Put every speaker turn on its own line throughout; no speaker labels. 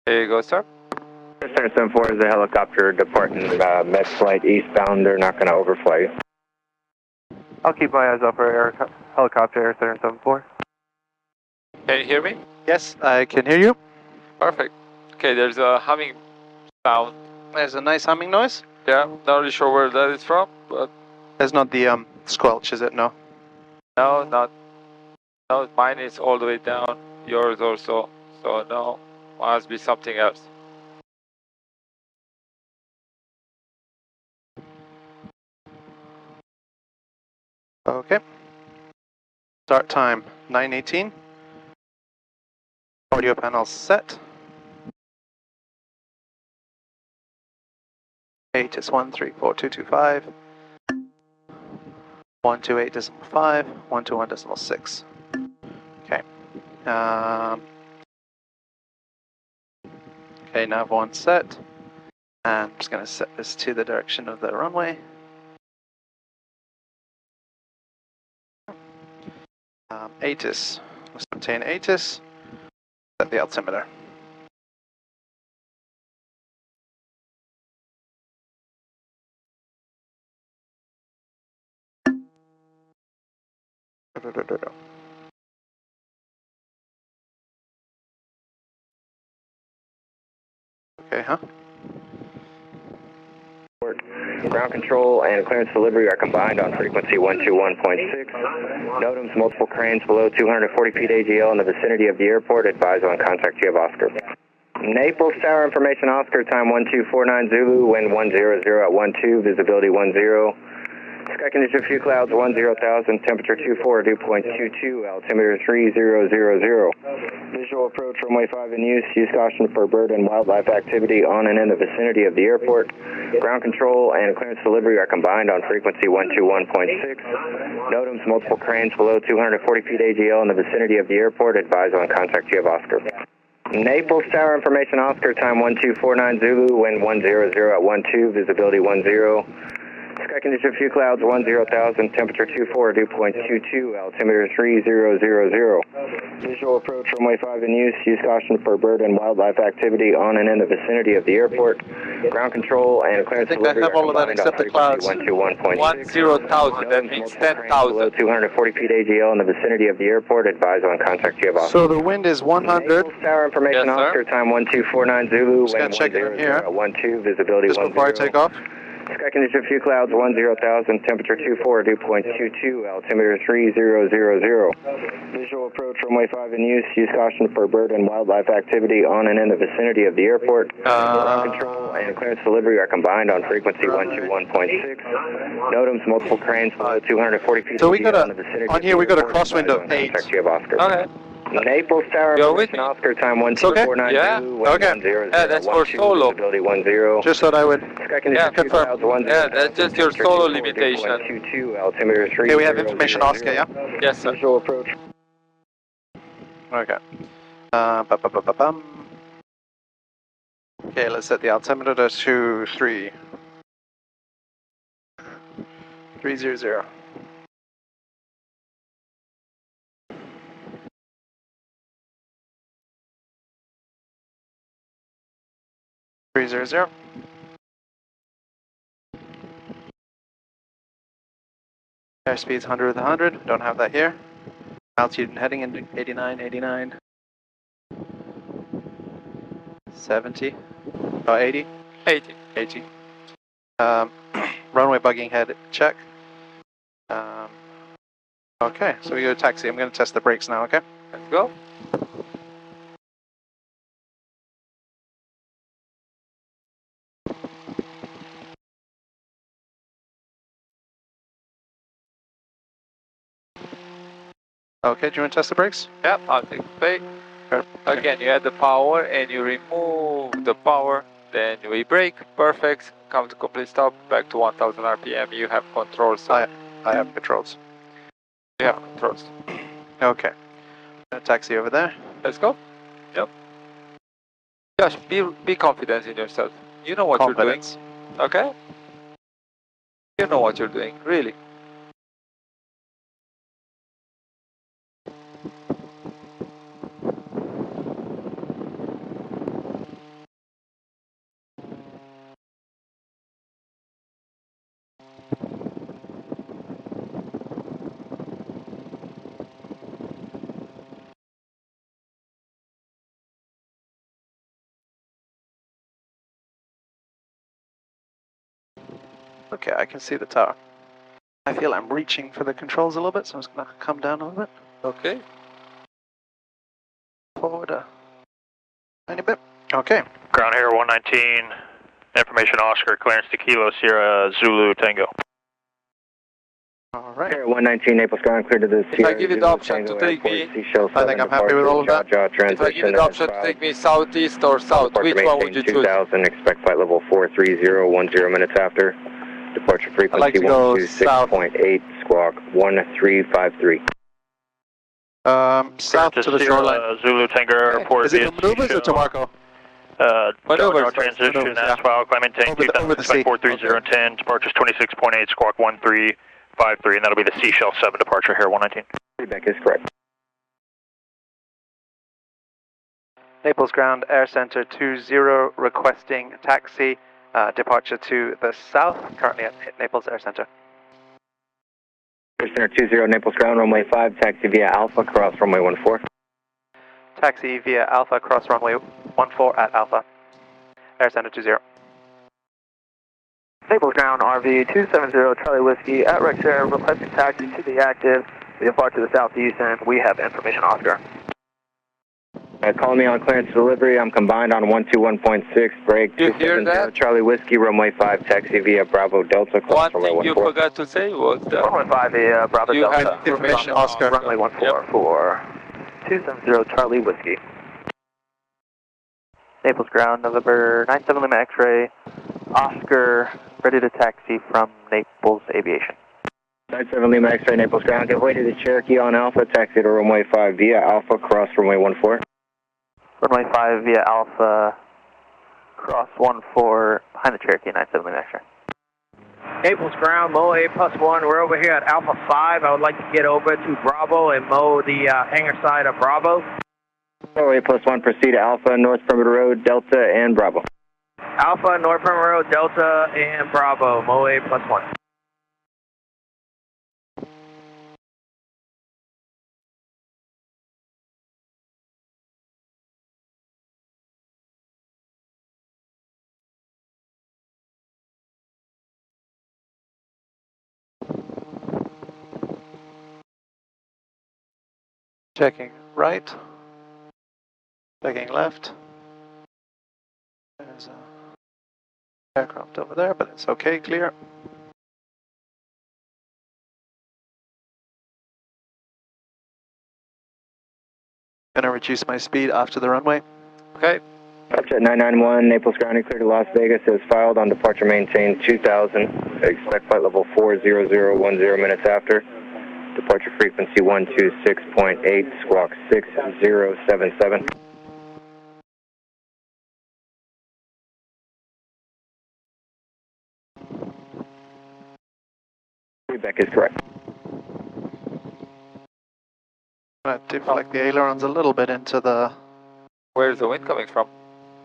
There you go, sir.
Center 74 is a helicopter departing med flight eastbound. They're not going to overfly you.
I'll keep my eyes out for helicopter Air Center 74.
Can you hear me?
Yes, I can hear you.
Perfect. Okay, there's a humming sound.
There's a nice humming noise.
Yeah, not really sure where that is from, but...
There's not the squelch, is it? No.
No, not... No, mine is all the way down. Yours also. So no, must be something else.
Okay. Start time 9:18. Audio panel set. 8 is 134.225. 128.5. 121.6. Okay. Okay, nav 1 set. And I'm just going to set this to the direction of the runway. ATIS. Let's obtain ATIS. Set the altimeter. Okay, huh?
Ground control and clearance delivery are combined on frequency 121.6. NOTAMs, multiple cranes below 240 feet AGL in the vicinity of the airport. Advise on contact GF Oscar. Naples Tower information Oscar, time 1249 Zulu, wind 100 at 12, visibility 10. Sky condition few clouds 10,000, temperature 24, dew point 22, altimeter 3000. Visual approach runway 5 in use caution for bird and wildlife activity on and in the vicinity of the airport. Ground control and clearance delivery are combined on frequency 121.6. NOTAMs, multiple cranes below 240 feet AGL in the vicinity of the airport. Advise on contact GF Oscar. Naples Tower information Oscar, time 1249 Zulu, wind 100 at 12, visibility 10. Sky condition few clouds 10,000, temperature 24, dew point 22, altimeter 3000. Visual approach runway 5 in use caution for bird and wildlife activity on and in the vicinity of the airport. Ground control and clearance delivery
I have all of that except the clouds.
121.6.
10,000, that means 10,000.
Below 240 feet AGL in the vicinity of the airport. Advise on contact GF Oscar.
So the wind is 100.
Naples Tower information
Yes,
Oscar, time 1249 Zulu,
Just gonna
wind
check it in
100
here.
at 12, visibility
Just
10.
before I take off.
Sky condition few clouds 10,000, temperature 24, dew point 22, altimeter 3000. Visual approach runway 5 in use caution for bird and wildlife activity on and in the vicinity of the airport. Ground control and clearance delivery are combined on frequency 121.6. NOTAMs, multiple cranes below 240 feet.
So we got
in the vicinity
on here we got a crosswind of 8.
Contact GF Oscar.
Okay.
Naples Tower
You're with me?
Oscar, time 1249
Yeah.
Zulu,
Okay.
10,
Yeah, that's for
12,
solo.
visibility 10.
Just thought I would.
Sky condition few
confirm.
clouds 10.
Yeah, that's just your solo limitation.
22, altimeter 3000.
Okay, we have information Oscar, yeah?
Yes, sir.
Visual approach.
Okay. Okay, let's set the altimeter to 3. 300. Airspeed's 100 with 100. Don't have that here. Altitude and heading into 89, 89. 70. Oh, 80.
80.
80. Runway bugging head check. Okay, so we go to taxi. I'm going to test the brakes now, okay?
Let's go.
Okay, do you want to test the brakes?
Yep, I'll take the brake.
Sure.
Again, you add the power and you remove the power, then we brake, perfect, come to complete stop, back to 1000 RPM, you have controls. So
I have controls.
you have controls.
Okay. I'm going to taxi over there.
Let's go. Yep. Josh, be confident in yourself. You know what
Confidence.
you're doing. Okay? You know what you're doing, really.
Okay, I can see the tower. I feel I'm reaching for the controls a little bit, so I'm just going to come down a little bit.
Okay.
Forward a tiny bit. Okay.
Ground here 119, information Oscar, clearance to Kilo Sierra Zulu Tango.
All right.
Here, 119 Naples ground, clear to the
If I
Sierra
give you the
Zulu
option to
Tango
take
Airport,
me,
Seashell
I
7
think I'm happy with all of that.
Jaw
if I give
transition
you the option to take me southeast or south, which one would you choose?
2000, expect flight level 43010 minutes after. Departure frequency
like to go
126.8, squawk 1353.
South to the shoreline.
Zulu Tango Airport.
Is it from Manoeuvres or to Marco?
Maneuvers,
transition,
Maneuvers, yeah.
asphalt, climb maintain
Over the sea.
43010, departures 26.8, squawk 1353, and that'll be the Seashell 7 departure here, 119.
Feedback is correct.
Naples ground, Air Center 20, requesting taxi, departure to the south, currently at Naples Air Center.
Air Center 20, Naples ground, runway 5, taxi via Alpha, cross runway 14.
Taxi via Alpha, cross runway 14 at Alpha. Air Center 20.
Naples ground, RV 270 Charlie Whiskey at Rexair, requesting taxi to the active. We depart to the southeast and we have information Oscar.
Call me on clearance delivery. I'm combined on 121.6, break
You hear
270
that?
Charlie Whiskey, runway 5, taxi via Bravo Delta, cross
One
runway
thing you
14.
forgot to say was that
Runway 5 via Bravo
you
Delta.
had information Oscar.
Runway 14 for 270 Charlie Whiskey. Naples ground, November 97 Lima X-ray, Oscar, ready to taxi from Naples Aviation.
97 Lima X-ray, Naples ground, give way to the Cherokee on Alpha, taxi to runway 5 via Alpha, cross runway 14.
Runway 5 via Alpha, cross 14 behind the Cherokee, 97 Lima X-ray.
Naples ground, Mo A+1, we're over here at Alpha 5. I would like to get over to Bravo and mow the hangar side of Bravo.
Mo A+1, proceed to Alpha, North Perimeter Road, Delta, and Bravo.
Alpha, North Perimeter Road, Delta, and Bravo, Mo A+1.
Checking right. Checking left. There's a aircraft over there, but it's okay, clear. Gonna reduce my speed after the runway.
Okay.
Jet 991, Naples grounding clear to Las Vegas is filed on departure maintain 2000. Expect flight level 40010 minutes after. Departure frequency 126.8, squawk 6077. Feedback is correct.
Gonna deflect the ailerons a little bit into the...
Where's the wind coming from?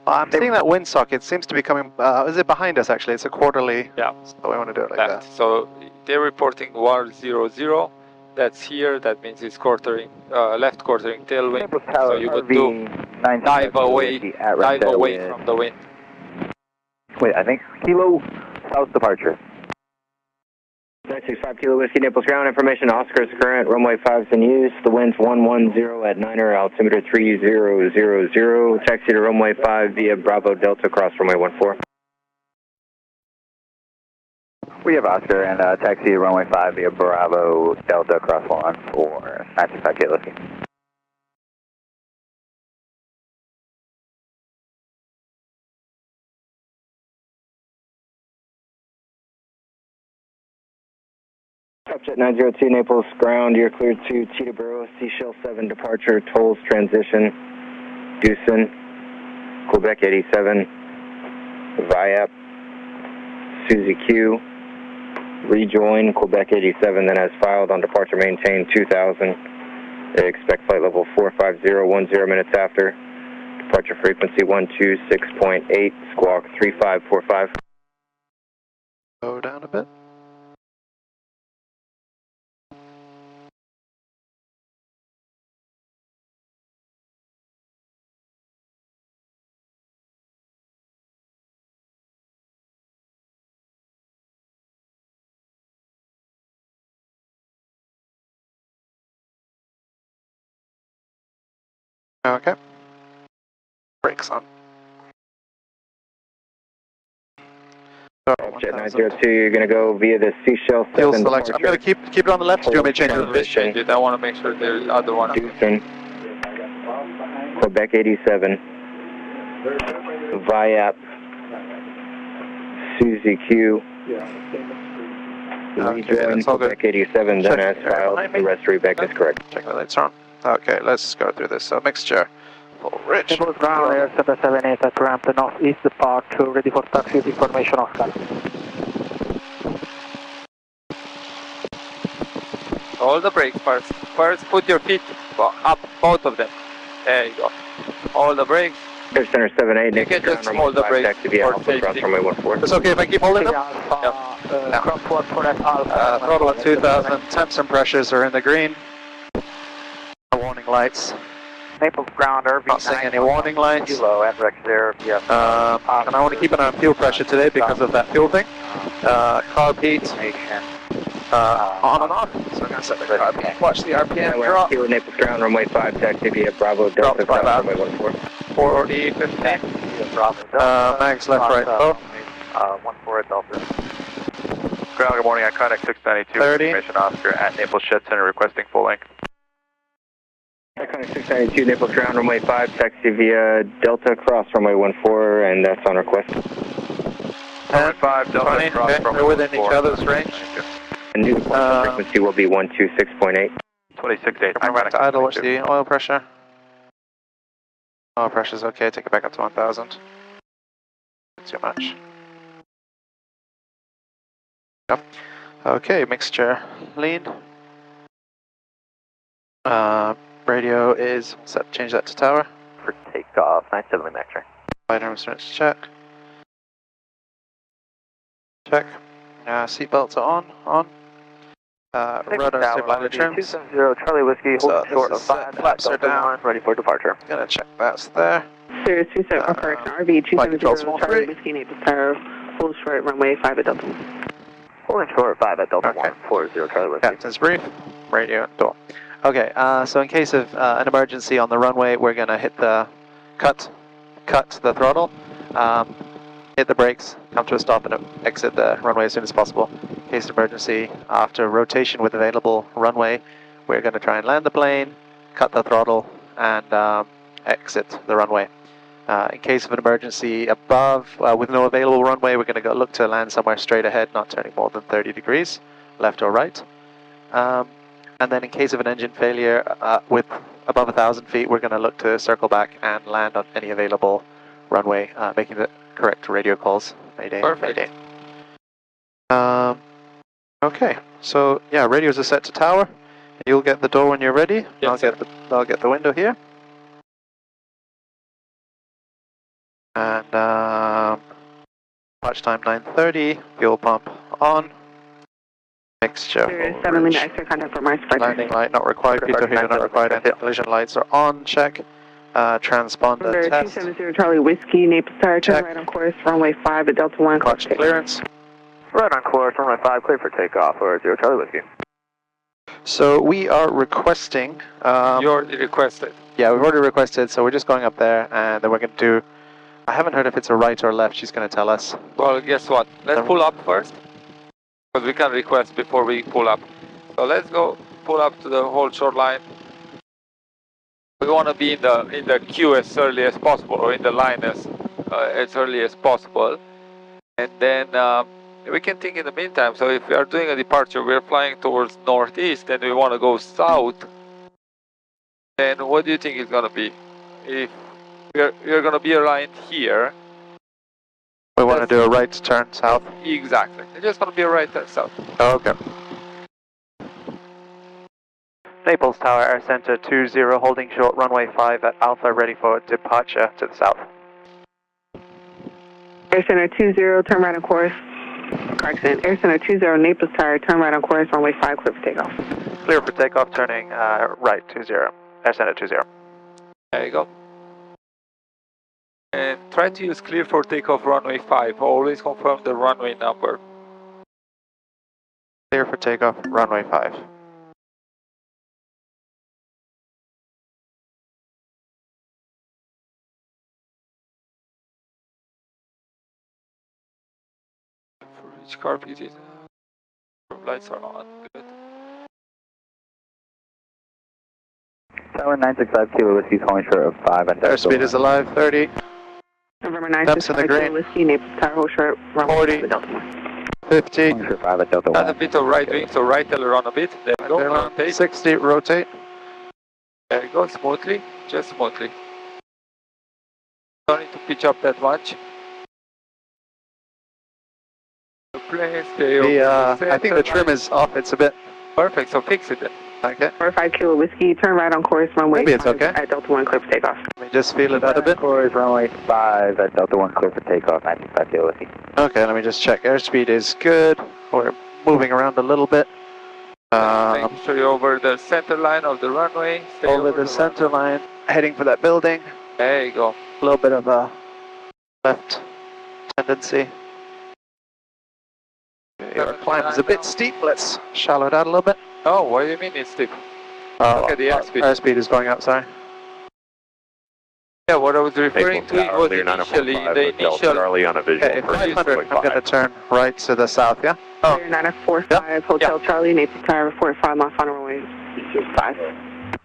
I'm seeing that wind socket seems to be coming... is it behind us actually? It's a quarterly...
Yeah.
So we want to do it like
Left.
that.
So they're reporting 100. That's here. That means it's quartering, left quartering tailwind.
Naples Tower,
So you would
RV
do
9
dive away
with,
from the wind.
Wait, I think Kilo South departure.
965 Kilo Whiskey, Naples ground information, Oscar's current, runway 5's in use, the wind's 110 at 9er, altimeter 3000, taxi to runway 5 via Bravo Delta, cross runway 14.
We have Oscar and taxi runway 5 via Bravo Delta cross 1 for 965 Kilo Whiskey.
Jet 902 Naples ground, you're cleared to Teterboro, Seashell 7 departure, tolls transition, Deucin, Quebec 87, VIAP, Suzy Q, rejoin Quebec 87, then as filed on departure maintain 2000, expect flight level 45010 minutes after, departure frequency 126.8, squawk 3545.
Go down a bit. Okay. Brakes on.
Jet 902, you're going to go via the Seashell 7.
Fuel select. I'm going to keep it on the left. Do you want me to change it?
Change it. I want to make sure there's the other one.
Houston, Quebec 87, VIAP, Suzy Q, rejoin Quebec 87, then as filed, the rest reback is correct.
Check the lights on. Okay, let's go through this. So mixture. Full rich.
Naples ground, Air Center 78 at ramp northeast departure, ready for taxi with information Oscar.
Hold the brake first. First, put your feet up, both of them. There you go. Hold the brakes.
Air Center 78,
You can just hold the brakes
taxi via Alpha Cross runway 14.
It's okay if I keep holding them?
Cross 14 Alpha.
Throttle at 2000. Temps and pressures are in the green. Warning lights.
Naples ground, RV9.
Not seeing any warning lights.
Kilo at Rex there, yes.
And I want to keep an eye on fuel pressure today because of that fuel thing. Carb heat. On and off. So I'm going to set the carb heat. Watch the RPM drop.
Kilo Naples ground, runway 5, taxi via Bravo Delta
Dropped by
South, runway 14.
40, 15. Mags left, right, low.
14 Delta.
Ground, good morning. Iconic 692.
30.
Information Oscar at Naples Shed Center requesting full length.
Iconic 692, Naples ground, runway 5, taxi via Delta Cross, runway 14, and that's on request.
Runway 5, Delta
20,
Cross,
okay.
runway
We're within
14.
each other's range.
The new departure frequency will be 126.8.
26.8.
Come back to idle, watch the oil pressure. Oil pressure's okay, take it back up to 1000. Too much. Yep. Okay, mixture lean. Radio is set, change that to tower.
For takeoff, 97 max right.
Flight arm switch check. Check. Seatbelts are on. Rudder stabilizer trims.
270 Charlie Whiskey,
So
hold short of
this is
5,
flaps are down.
ready for departure.
Gonna check that's there.
Sirius 27, correction, RV 270
small
Charlie
three.
Whiskey Naples Tower, hold short runway 5 at Delta 1.
Holding short 5 at Delta
Okay.
140 Charlie Whiskey.
Captain's brief. Radio and door. Okay, so in case of an emergency on the runway, we're gonna hit the cut the throttle, hit the brakes, come to a stop, and exit the runway as soon as possible. In case of emergency, after rotation with available runway, we're going to try and land the plane, cut the throttle, and exit the runway. In case of an emergency above, with no available runway, we're going to look to land somewhere straight ahead, not turning more than 30 degrees, left or right. And then in case of an engine failure with above 1,000 feet, we're going to look to circle back and land on any available runway, making the correct radio calls. Mayday,
Perfect.
mayday. Okay, so yeah, radios are set to tower. You'll get the door when you're ready.
Yes,
I'll get the window here. And watch time 9:30. Fuel pump on. Mixture.
Sirius 7 Lima extra contact for Mars departure.
Landing light not required. Pitot heater not required. Anti-collision lights are on. Check. Transponder
Number
test.
270 Charlie Whiskey Naples Tower, turn
Check.
right on course, runway 5 at Delta 1.
Clutch clearance.
Right on course, runway 5, clear for takeoff, or 0 Charlie Whiskey.
So we are requesting.
You already requested.
Yeah, we've already requested. So we're just going up there, and then we're going to do. I haven't heard if it's a right or left. She's going to tell us.
Well, guess what? Let's pull up first. Because we can request before we pull up. So let's go pull up to the whole short line. We want to be in the queue as early as possible, or in the line as early as possible. And then we can think in the meantime. So if we are doing a departure, we're flying towards northeast, and we want to go south. Then what do you think it's going to be? If we're going to be aligned here.
We want to do a right turn south.
Exactly. It's just going to be a right turn south.
Okay. Naples Tower, Air Center 20, holding short, runway 5 at Alpha, ready for departure to the south.
Air Center 20, turn right on course. Correction, Air Center 20 Naples Tower, turn right on course, runway 5, clear for takeoff.
Clear for takeoff, turning right 20. Air Center 20.
There you go. And try to use clear for takeoff runway 5. Always confirm the runway number.
Clear for takeoff, runway 5.
Which carpet is it? Lights are on. Good.
Tower 965 Kilo Whiskey calling short of 5 and
Airspeed is alive, 30.
November
Temps in the
965
green.
Kilo Whiskey, Naples Tower, hold short, runway
40.
5 at Delta 1.
50.
calling short 5 at Delta 1.
And a bit of right wing, so right aileron a bit. There we go. Rotate.
60, rotate.
There you go, smoothly, just smoothly. Don't need to pitch up that much. The plane, stay over
I think the trim is off, it's a bit.
perfect, so fix it then.
Okay.
45 Kilo Whiskey, turn right on course, runway
Maybe it's
5
okay.
at Delta 1, clear for takeoff.
Let me just feel it out a bit.
Course runway 5 at Delta 1 clear for takeoff, 965 Kilo Whiskey.
Okay, let me just check. Airspeed is good. We're moving around a little bit.
Make sure you're over the center line of the runway. Stay
Over the center line, heading for that building.
There you go.
A little bit of a left tendency. Our climb is a bit steep. Let's shallow it out a little bit.
Oh, what do you mean it's steep?
Oh,
Look at the airspeed.
Airspeed is going up, sorry.
Yeah, what I was referring to was initially the initial.
Charlie on a visual.
Okay, 500, I'm going to turn right to the south, yeah?
Oh.
Clear 945 Hotel Charlie, Naples Tower, 45 miles final runway 5.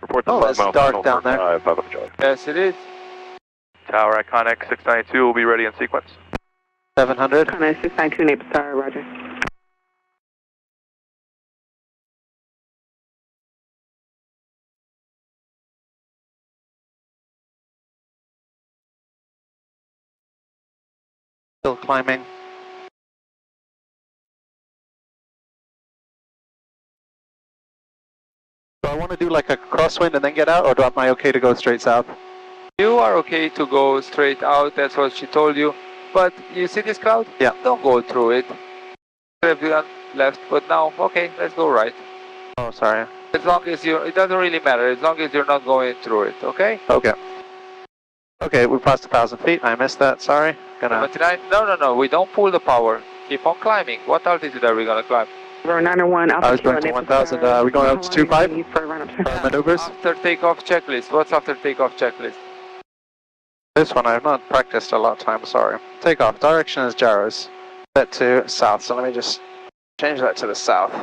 Report
Oh, it's dark down there.
5 of Charlie.
Yes, it is.
Tower Iconic 692 will be ready in sequence.
700.
Connor 692 Naples Tower, roger.
Still climbing. Do I want to do like a crosswind and then get out, or am I okay to go straight south?
You are okay to go straight out, that's what she told you. But you see this cloud?
Yeah.
Don't go through it. Everyone left, but now, okay, let's go right.
Oh, sorry.
As long as you, it doesn't really matter, as long as you're not going through it, okay?
Okay. Okay, we passed 1,000 feet. I missed that, sorry. Gonna...
79? No, we don't pull the power. Keep on climbing. What altitude are we going to climb?
Row 901 Alpha
I was
Kilo,
going to
Naples
1,000.
Tower.
We going up to 2.5?
For run up to
Maneuvers?
After takeoff checklist. What's after takeoff checklist?
This one I've not practiced a lot of time, sorry. Takeoff, direction is gyros. Set to south, so let me just change that to the south.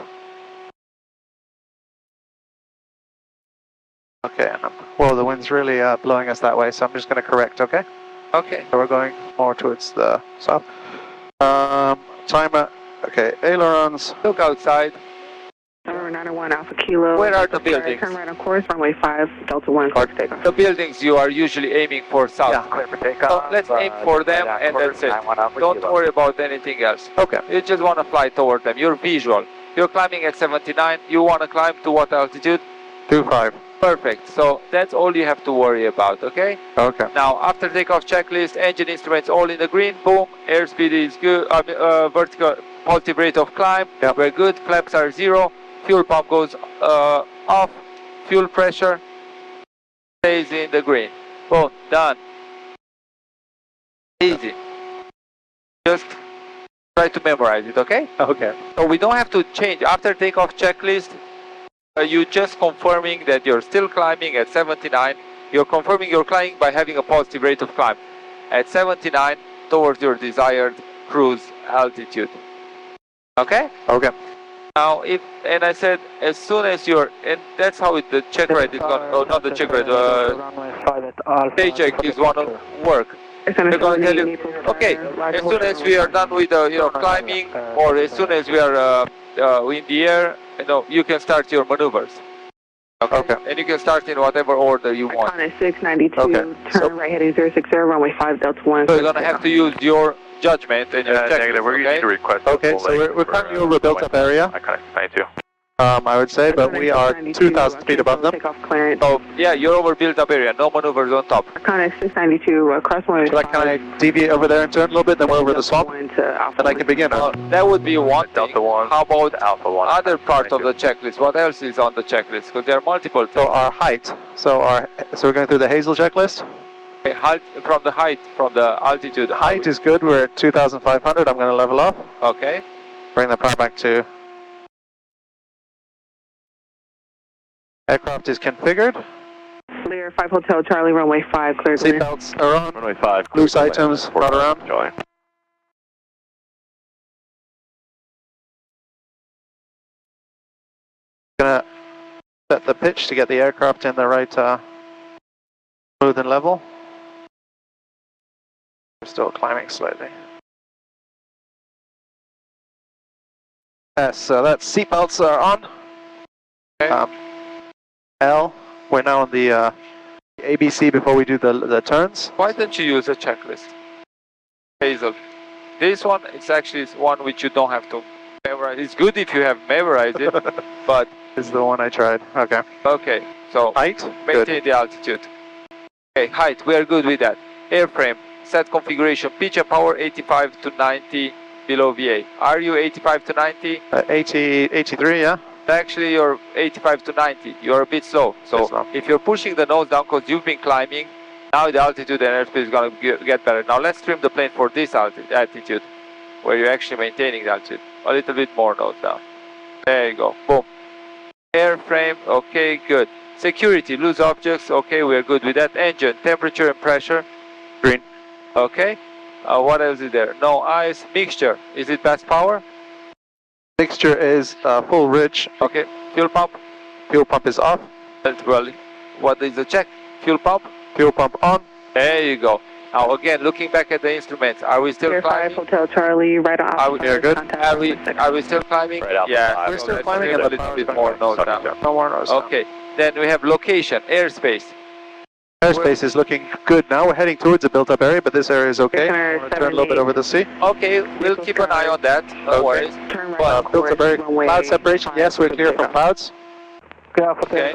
Okay, and whoa, the wind's really blowing us that way, so I'm just going to correct, okay?
Okay.
So we're going more towards the south. Timer, okay, ailerons.
Look outside.
Tower 901 Alpha Kilo.
Where are the
Naples Tower,
buildings?
Turn right on course, runway 5, Delta 1, clear for takeoff.
The buildings you are usually aiming for south.
Yeah.
Clear for
So
takeoff.
let's aim for them and that's it. Don't worry about anything else.
Okay.
You just want to fly toward them. You're visual. You're climbing at 79. You want to climb to what altitude?
2.5.
Perfect. So that's all you have to worry about, okay?
Okay.
Now, after takeoff checklist, engine instruments all in the green. Boom. Airspeed is good. Vertical positive rate of climb.
Yep.
We're good. Flaps are 0. Fuel pump goes off. Fuel pressure stays in the green. Boom. Done. Easy. Just try to memorize it, okay?
Okay.
So we don't have to change. After takeoff checklist, you just confirming that you're still climbing at 79. You're confirming you're climbing by having a positive rate of climb at 79 towards your desired cruise altitude. Okay?
Okay.
Now, and I said, as soon as you're, and that's how the check rate is going, oh, not the check rate, paycheck is going to work. They're going to tell you, okay, as soon as we are done with climbing, or as soon as we are in the air, you can start your maneuvers. Okay. And you can start in whatever order you want.
Iconic 692,
Okay.
turn right heading 060, runway 5, Delta 1.
So you're going to have to use your judgment and your checklist,
Negative. We're going to need to request.
Okay, so we're currently over a built-up area,
Iconic 92.
I would say, but we are 2,000 feet above them.
Takeoff clearance.
So, yeah, you're over built-up area, no maneuvers on top.
Iconic 692, cross runway
Should I
5.
kind of deviate over there and turn a little bit, then we're over the swamp,
Delta 1 to Alpha
and I can begin?
That would be one thing.
Delta 1.
How about
Alpha 1.
other part of the checklist? What else is on the checklist? Because there are multiple
So
things.
our height, so we're going through the Hazel checklist.
Okay, from the height, from the altitude.
Height is good, we're at 2,500, I'm going to level off.
Okay.
Bring the power back to... Aircraft is configured.
Clear 5 Hotel Charlie, runway 5, clear to land.
Seatbelts are on.
Runway 5.
Loose items brought around.
Enjoy.
Gonna set the pitch to get the aircraft in the right smooth and level. We're still climbing slightly. Yes, so that seatbelts are on.
Okay.
L, we're now on the ABC before we do the turns.
Why don't you use a checklist? Hazel. This one, it's actually one which you don't have to memorize. It's good if you have memorized it, but...
This is the one I tried. Okay.
Okay, so
Height?
maintain
Good.
the altitude. Okay, height, we are good with that. Airframe, set configuration, pitch and power 85 to 90 below VA. Are you 85 to 90?
83, yeah?
Actually, you're 85 to 90. You're a bit slow. So if you're pushing the nose down because you've been climbing, now the altitude and airspeed is going to get better. Now let's trim the plane for this altitude, where you're actually maintaining the altitude. A little bit more nose down. There you go. Boom. Airframe, okay, good. Security, loose objects, okay, we're good with that. Engine, temperature and pressure.
Green.
Okay. What else is there? No ice. Mixture, is it best power?
Mixture is full rich.
Okay. Fuel pump?
Fuel pump is off.
Well, what is the check? Fuel pump?
Fuel pump on.
There you go. Now again, looking back at the instruments, are we still
Pier 5,
climbing?
Hotel Charlie, right on.
Are we
good?
Are we still climbing?
Right out.
Yeah,
We're
so
still
let's
climbing
do
and
a
the
little
power's
bit
going
more
down.
nose down.
No more nose down.
Okay. Then we have location, airspace.
Airspace is looking good now. We're heading towards a built-up area, but this area is okay.
Center
We're turn a little bit over the sea.
Okay, we'll keep an eye on that. No worries.
Turn right on
Built-up
course,
area.
runway
Cloud separation,
5,
yes, we're clear from
takeoff.
clouds.
Okay.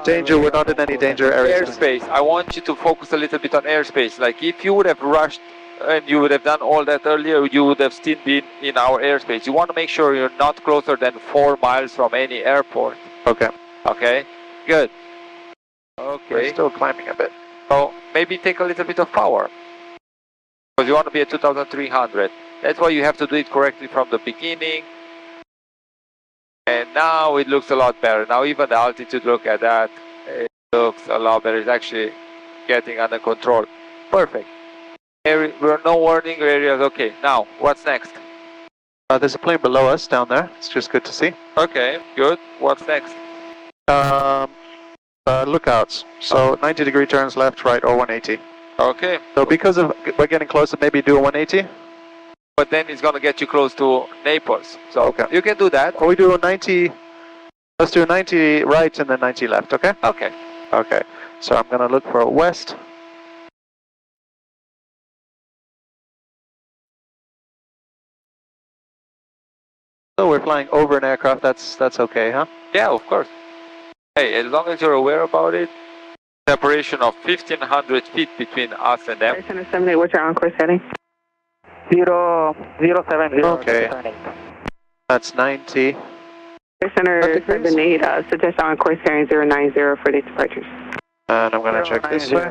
Danger, we're not in any danger areas.
Airspace. I want you to focus a little bit on airspace. Like if you would have rushed and you would have done all that earlier, you would have still been in our airspace. You want to make sure you're not closer than 4 miles from any airport.
Okay.
Okay, good.
We're
Okay,
still climbing a bit.
so maybe take a little bit of power. Because you want to be at 2,300. That's why you have to do it correctly from the beginning. And now it looks a lot better. Now even the altitude, look at that. It looks a lot better. It's actually getting under control. Perfect. There are no warning areas. Okay, now what's next?
There's a plane below us down there. It's just good to see.
Okay, good. What's next?
Lookouts. So 90-degree turns left, right, or 180.
Okay,
So because of we're getting closer, maybe do a 180.
but then it's going to get you close to Naples. So
Okay.
you can do that.
Or we do a 90. Let's do a 90 right and then 90 left. Okay.
Okay.
Okay. So I'm gonna look for west. So we're flying over an aircraft. That's okay, huh?
Yeah, of course. Hey, as long as you're aware about it, separation of 1,500 feet between us and them.
Center 78, what's your on-course heading?
070.
Okay. That's 90.
Center 78, suggest on-course heading 090 for the departures.
And I'm gonna check this way.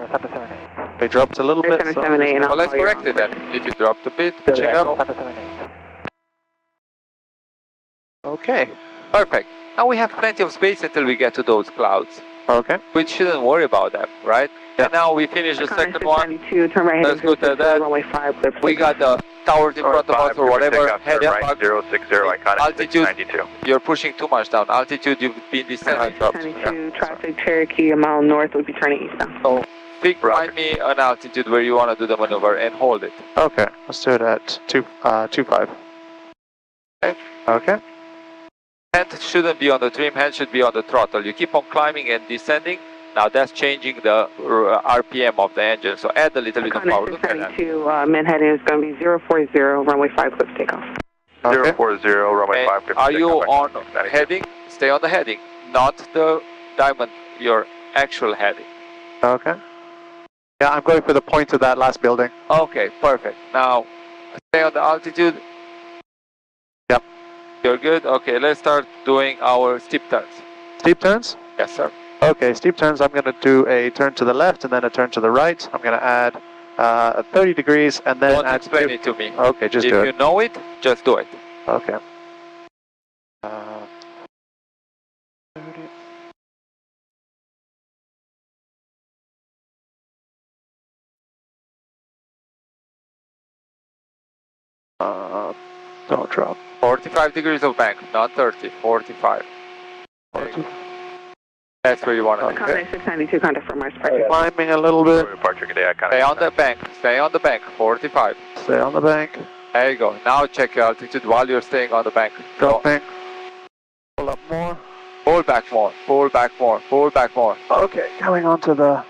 They dropped a little bit.
Center
So
78, and I'll
Well, let's
call you
correct it then. If you dropped a bit, check out.
okay.
Perfect. Now we have plenty of space until we get to those clouds.
Okay.
We shouldn't worry about them, right?
Yeah.
And now we finish the second one.
692, turn right
Let's
heading
go to that.
runway 5, clear for
We got the towers in front of us or whatever. Head up.
Right, 060, iconic
Altitude.
692.
You're pushing too much down. Altitude, you've been descending.
692, traffic Cherokee, a mile north, will be turning east now.
So find me an altitude where you want to do the maneuver and hold it.
Okay. Let's do it at 25.
Okay.
Okay.
Hand shouldn't be on the trim, hand should be on the throttle. You keep on climbing and descending. Now that's changing the RPM of the engine. So add a little bit of power. Look at that.
692, min heading is going to be 040, runway 5, clear for takeoff.
Okay.
040, runway
And
5. clear for
are you
takeoff,
on
692.
heading? Stay on the heading, not the diamond, your actual heading.
Okay. Yeah, I'm going for the point of that last building.
Okay, perfect. Now stay on the altitude.
Yep.
You're good? Okay, let's start doing our steep turns.
Steep turns?
Yes, sir.
Okay, steep turns. I'm going to do a turn to the left and then a turn to the right. I'm going to add 30 degrees and then
Don't
add
explain it to me.
Okay, just
if
do
you
it.
know it, just do it.
Okay. 30. Don't drop.
45 degrees of bank, not 30, 45. That's where you want to be.
Contact 692, contact for Mars departure.
Climbing a little bit.
Departure, good day.
Stay on the bank. Stay on the bank. 45.
Stay on the bank.
There you go. Now check your altitude while you're staying on the bank.
Dropping. Pull up more.
Pull back more. Pull back more. Pull back more.
Okay, going on to the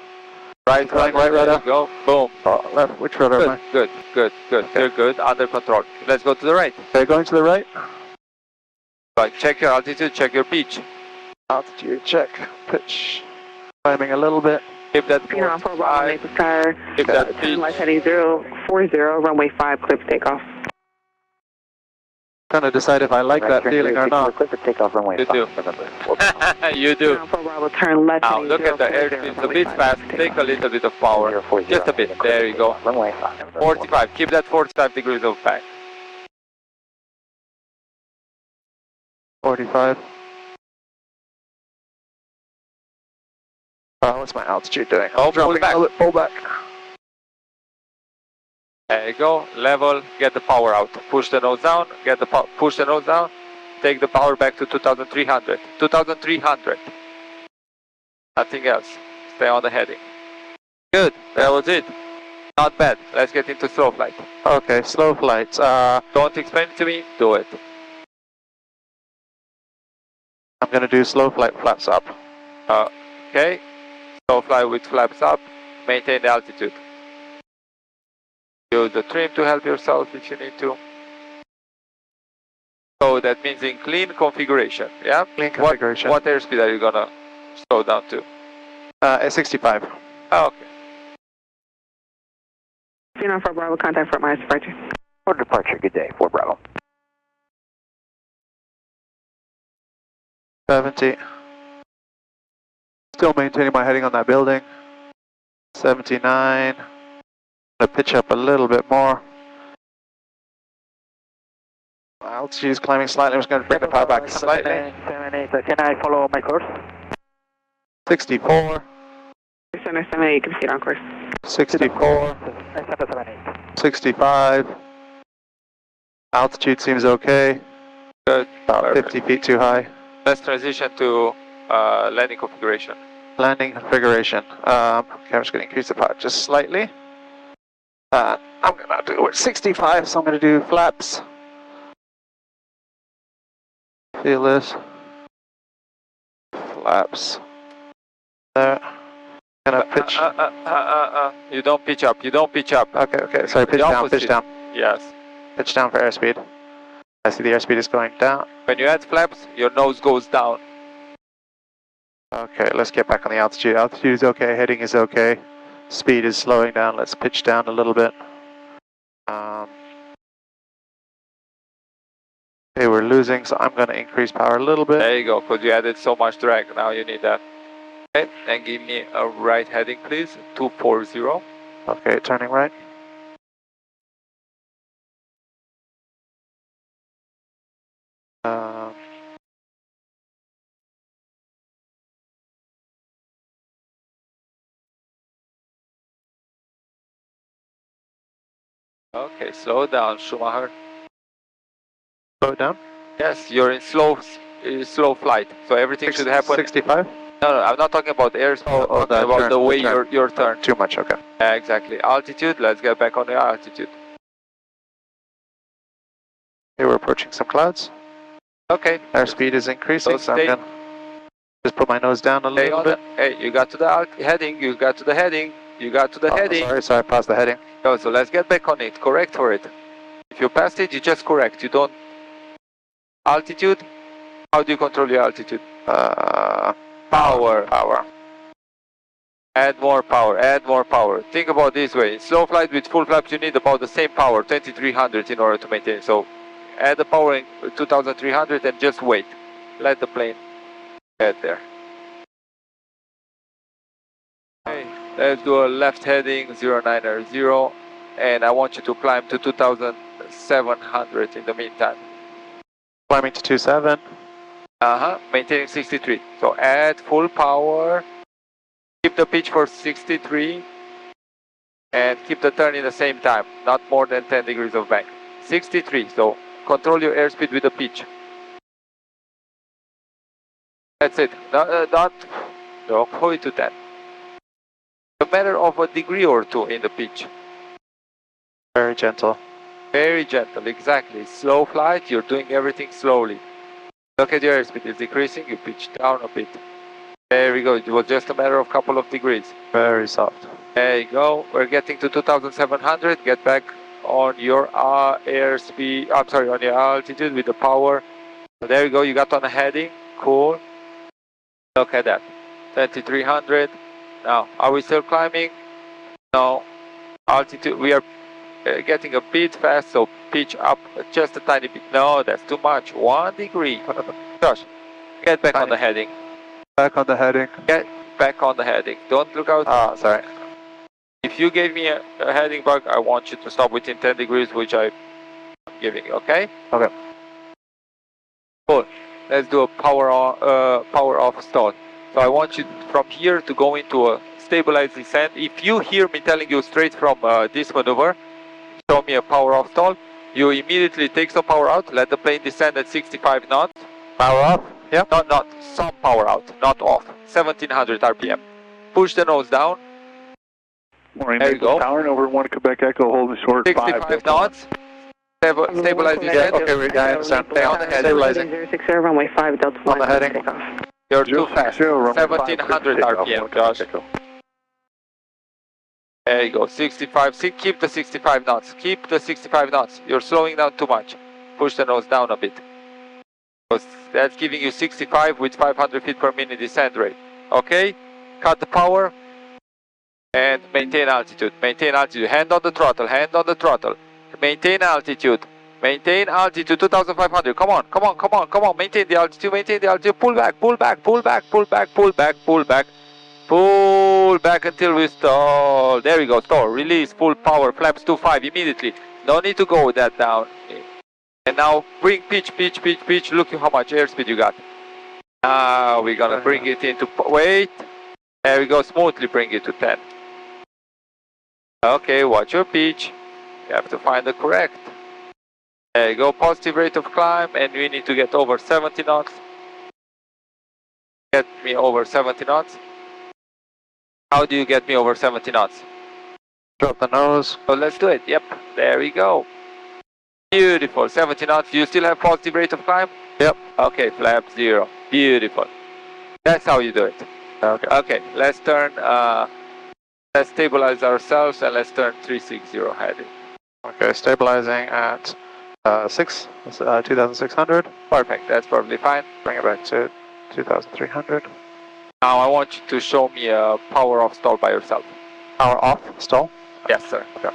Right,
Going
right,
right
there
rudder.
you go. Boom.
left. Which rudder am I?
Good, good, good, good.
Okay.
You're good. Under control. Let's go to the right.
Okay, going to the right.
Right. Check your altitude. Check your pitch.
Altitude check. Pitch. Climbing a little bit.
Keep that
Phenom 4 Bravo,
45.
Naples Tower.
Keep that
Turn
pitch.
left heading 040, runway 5, clear for takeoff.
Trying to decide if I like that feeling or not.
Clear for takeoff runway
You
5.
do.
Remember.
You do.
Phenom 4 Bravo, turn left
Now
heading
look at the
040,
airspeed. It's a
runway
bit
5,
fast.
clear for
Take a
takeoff.
little bit of power.
040.
Just a bit. There you go.
Runway 5.
45. Keep that 45 degrees of bank.
45. What's my altitude doing?
Oh, pull
Dropping
back.
a little bit. Pull back.
There you go. Level. Get the power out. Push the nose down. Get the push the nose down. Take the power back to 2,300. 2,300. Nothing else. Stay on the heading. Good. That was it. Not bad. Let's get into slow flight.
Okay, slow flights.
Don't explain it to me. Do it.
I'm gonna do slow flight flaps up.
Okay. Slow fly with flaps up. Maintain the altitude. Use the trim to help yourself if you need to. So that means in clean configuration. Yeah?
Clean configuration.
What airspeed are you gonna slow down to?
At 65.
Oh, okay.
Phenom 4 Bravo, contact for Mars departure.
For departure, good day. 4 Bravo.
70. Still maintaining my heading on that building. 79. Gonna pitch up a little bit more. My altitude is climbing slightly. I'm just gonna bring the power back slightly.
78, can I follow my course?
64.
Center 78, you can proceed on course.
64.
78.
65. Altitude seems okay.
Good.
About
Perfect.
50 feet too high.
Let's transition to landing configuration.
Landing configuration. Okay, I'm just going to increase the power just slightly. I'm going to do it 65, so I'm going to do flaps. Feel this. Flaps. There. Gonna pitch.
You don't pitch up. You don't pitch up.
Okay. Sorry, pitch
The
down,
opposite.
pitch down.
Yes.
Pitch down for airspeed. I see the airspeed is going down.
When you add flaps, your nose goes down.
Okay, let's get back on the altitude. Altitude is okay, heading is okay. Speed is slowing down. Let's pitch down a little bit. Okay, we're losing, so I'm going to increase power a little bit.
There you go, because you added so much drag. Now you need that. Okay, and give me a right heading, please. 240.
Okay, turning right.
Okay, slow down, Schumacher.
Slow it down.
Yes, you're in slow flight, so everything should happen.
65?
No, I'm not talking about airspeed. I'm talking about
turn,
the way
turn.
your turn.
Too much, okay.
Yeah, exactly. Altitude. Let's get back on the altitude.
Okay, we're approaching some clouds.
Okay.
Airspeed is increasing, so I'm going to just put my nose down a
Stay
little
on
bit.
Hey, you got to the heading. You got to the heading. You got to the heading.
Sorry, I passed the heading.
Oh, so let's get back on it. Correct for it. If you passed it, you just correct. You don't. Altitude. How do you control your altitude? Power. Add more power. Add more power. Think about this way. In slow flight with full flaps, you need about the same power, 2300, in order to maintain. So, add the power in 2300 and just wait. Let the plane get there. Okay, let's do a left heading 090, and I want you to climb to 2700 in the meantime.
Climbing to 27.
Maintaining 63. So add full power, keep the pitch for 63, and keep the turn in the same time, not more than 10 degrees of bank. 63, so control your airspeed with the pitch. That's it. Don't go into that. A matter of a degree or two in the pitch.
Very gentle.
Very gentle, exactly. Slow flight, you're doing everything slowly. Look at your airspeed, it's decreasing, you pitch down a bit. There we go, it was just a matter of a couple of degrees.
Very soft.
There you go, we're getting to 2,700, get back on your airspeed, I'm sorry, on your altitude with the power. So there you go, you got on a heading, cool. Look at that, 2,300. Now, are we still climbing? No, altitude, we are getting a bit fast, so pitch up just a tiny bit. No, that's too much, 1 degree. Josh, get back on the heading.
Back on the heading.
Get back on the heading. Don't look out.
Ah, sorry.
If you gave me a heading bug, I want you to stop within 10 degrees, which I'm giving you, okay?
Okay.
Cool. Let's do a power off stall. So I want you from here to go into a stabilized descent. If you hear me telling you straight from this maneuver, show me a power off stall, you immediately take some power out, let the plane descend at 65 knots.
Power off? Yeah.
Not some power out, not off. 1700 RPM. Push the nose down.
Morning,
there you go.
Tower over 1 Quebec Echo, holding short
65 knots. Stabilize descent.
Okay, we're going to
stay on the heading.
Stabilizing.
060, runway 5, Delta 1.
On the heading.
Takeoff.
You're too fast. 1700 RPM, Josh. There you go, 65. Keep the 65 knots. Keep the 65 knots. You're slowing down too much. Push the nose down a bit. Because that's giving you 65 with 500 feet per minute descent rate. Okay? Cut the power and maintain altitude. Maintain altitude. Hand on the throttle. Hand on the throttle. Maintain altitude. Maintain altitude 2500. Come on, come on, come on, come on. Maintain the altitude. Maintain the altitude. Pull back, pull back, pull back, pull back, pull back, pull back. Pull back until we stall. There we go, stall. Release, full power, flaps 25 immediately. No need to go with that down. And now bring pitch, pitch, pitch, pitch. Look at how much airspeed you got. Now we're gonna bring it into, wait. There we go, smoothly bring it to 10. Okay, watch your pitch. You have to find the correct. There you go, positive rate of climb, and we need to get over 70 knots. Get me over 70 knots. How do you get me over 70 knots?
Drop the nose.
So let's do it. Yep, there we go. Beautiful, 70 knots. Do you still have positive rate of climb?
Yep.
Okay, flap 0. Beautiful. That's how you do it.
Okay.
Okay, let's turn, let's stabilize ourselves and let's turn 360 heading.
Okay, stabilizing at 2,600.
Perfect, that's perfectly fine.
Bring it back to 2,300.
Now I want you to show me a power off stall by yourself.
Power off stall?
Yes, sir.
Okay.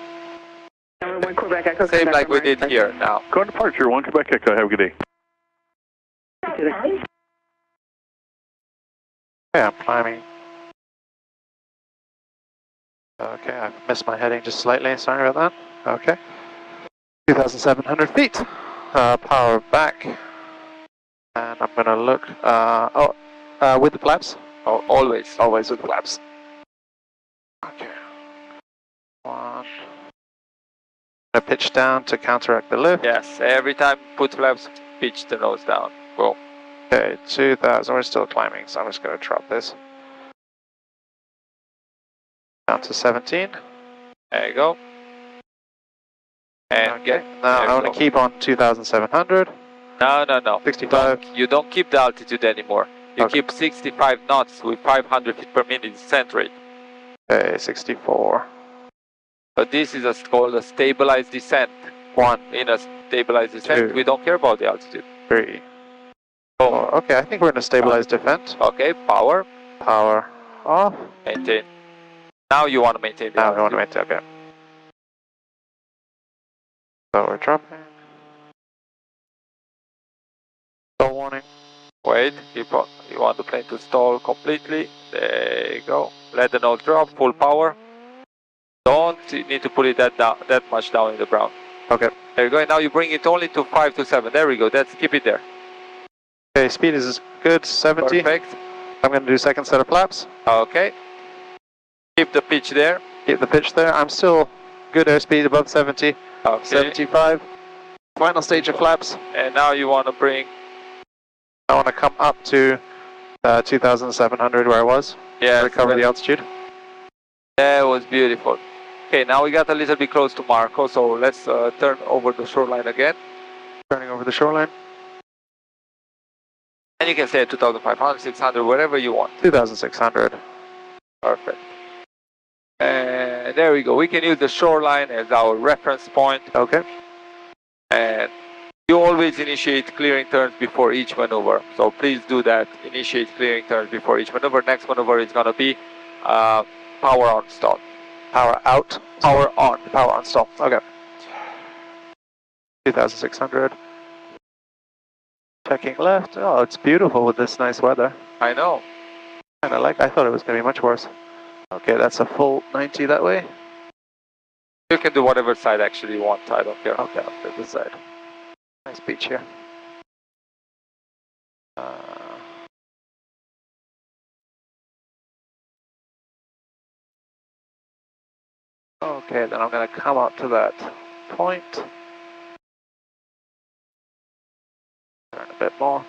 One Quebec Echo.
Same like we did here now.
Going departure, 1 Quebec Echo, have a good day.
Okay, I'm climbing. Okay, I've missed my heading just slightly, sorry about that. Okay. 2,700 feet. Power back. And I'm gonna look, with the flaps?
Oh, always.
Always with the flaps. Okay. 1. Gonna pitch down to counteract the lift.
Yes, every time put flaps, pitch the nose down. Boom.
Okay, 2,000, we're still climbing, so I'm just gonna drop this. Down to 17.
There you go. And
Okay, now I want to keep on 2,700.
No.
65.
You don't keep the altitude anymore. You keep 65 knots with 500 feet per minute descent rate.
Okay, 64.
But this is called a stabilized descent.
1.
In a stabilized descent,
2.
we don't care about the altitude.
3. 4. Okay, I think we're in a stabilized descent.
Okay, power.
Power off.
Maintain. Now you want to maintain the
Now we
altitude.
want to maintain, okay. So we're dropping. Stall warning.
Wait, you want the plane to stall completely. There you go. Let the nose drop, full power. Don't need to put it that much down in the ground.
Okay.
There you go. And now you bring it only to 5 to 7. There we go. Keep it there.
Okay, speed is good, 70.
Perfect.
I'm going to do second set of flaps.
Okay. Keep the pitch there.
Keep the pitch there. I'm still good airspeed above 70.
Okay.
75. Final stage of flaps.
And now you want to bring.
I want to come up to 2,700 where I was.
Yeah.
Recover the altitude.
That was beautiful. Okay, now we got a little bit close to Marco, so let's turn over the shoreline again.
Turning over the shoreline.
And you can say 2,500, 600, whatever you want.
2,600.
Perfect. And there we go. We can use the shoreline as our reference point.
Okay.
And you always initiate clearing turns before each maneuver. So please do that. Initiate clearing turns before each maneuver. Next maneuver is going to be power on stall.
Power out.
Power on.
Power on stall. Okay. 2,600. Checking left. Oh, it's beautiful with this nice weather.
I know.
I thought it was going to be much worse. Okay, that's a full 90 that way.
You can do whatever side actually you want. I don't care.
Okay, I'll do this side. Nice beach here. Okay, then I'm going to come up to that point. Turn a bit more.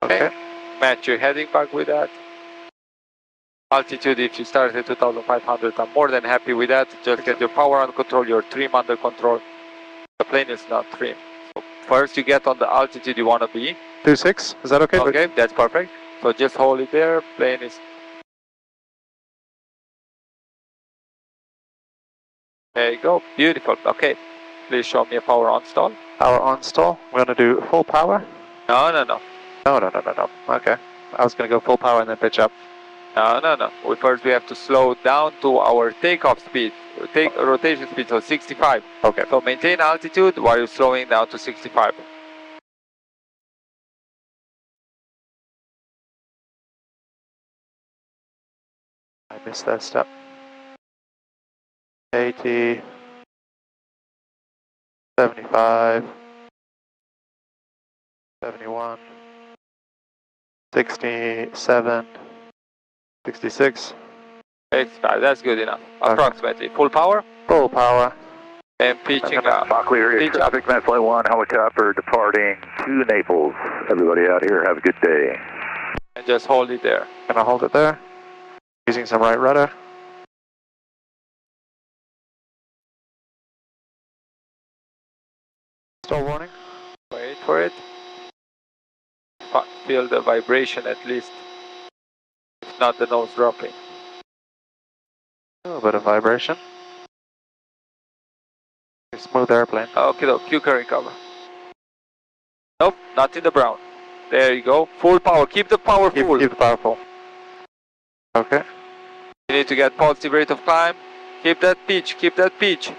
Okay.
Match your heading back with that. Altitude, if you start at 2,500, I'm more than happy with that. Just get your power on control, your trim under control. The plane is not trim. So first you get on the altitude you want to be.
2.6, is that okay?
Okay, that's perfect. So just hold it there, plane is... There you go, beautiful. Okay, please show me a power on stall.
Power on stall. We're going to do full power.
No.
No. Okay. I was going to go full power and then pitch up.
No. First we have to slow down to our takeoff speed, rotation speed, so 65.
Okay.
So maintain altitude while you're slowing down to 65.
I missed that step. 80, 75, 71, 67, 66.
65, that's good enough. Approximately. Full power?
Full power.
And pitching up.
Clear area traffic, Mass Flight 1, helicopter departing to Naples. Everybody out here, have a good day.
And just hold it there.
Gonna hold it there. Using some right rudder. Stall warning.
Wait for it. Feel the vibration at least. If not, the nose dropping.
A little bit of vibration. Smooth airplane.
Okay, you can recover. Nope, not in the brown. There you go. Full power. Keep the power full.
Keep the power full. Okay.
You need to get positive rate of climb. Keep that pitch. Keep that pitch.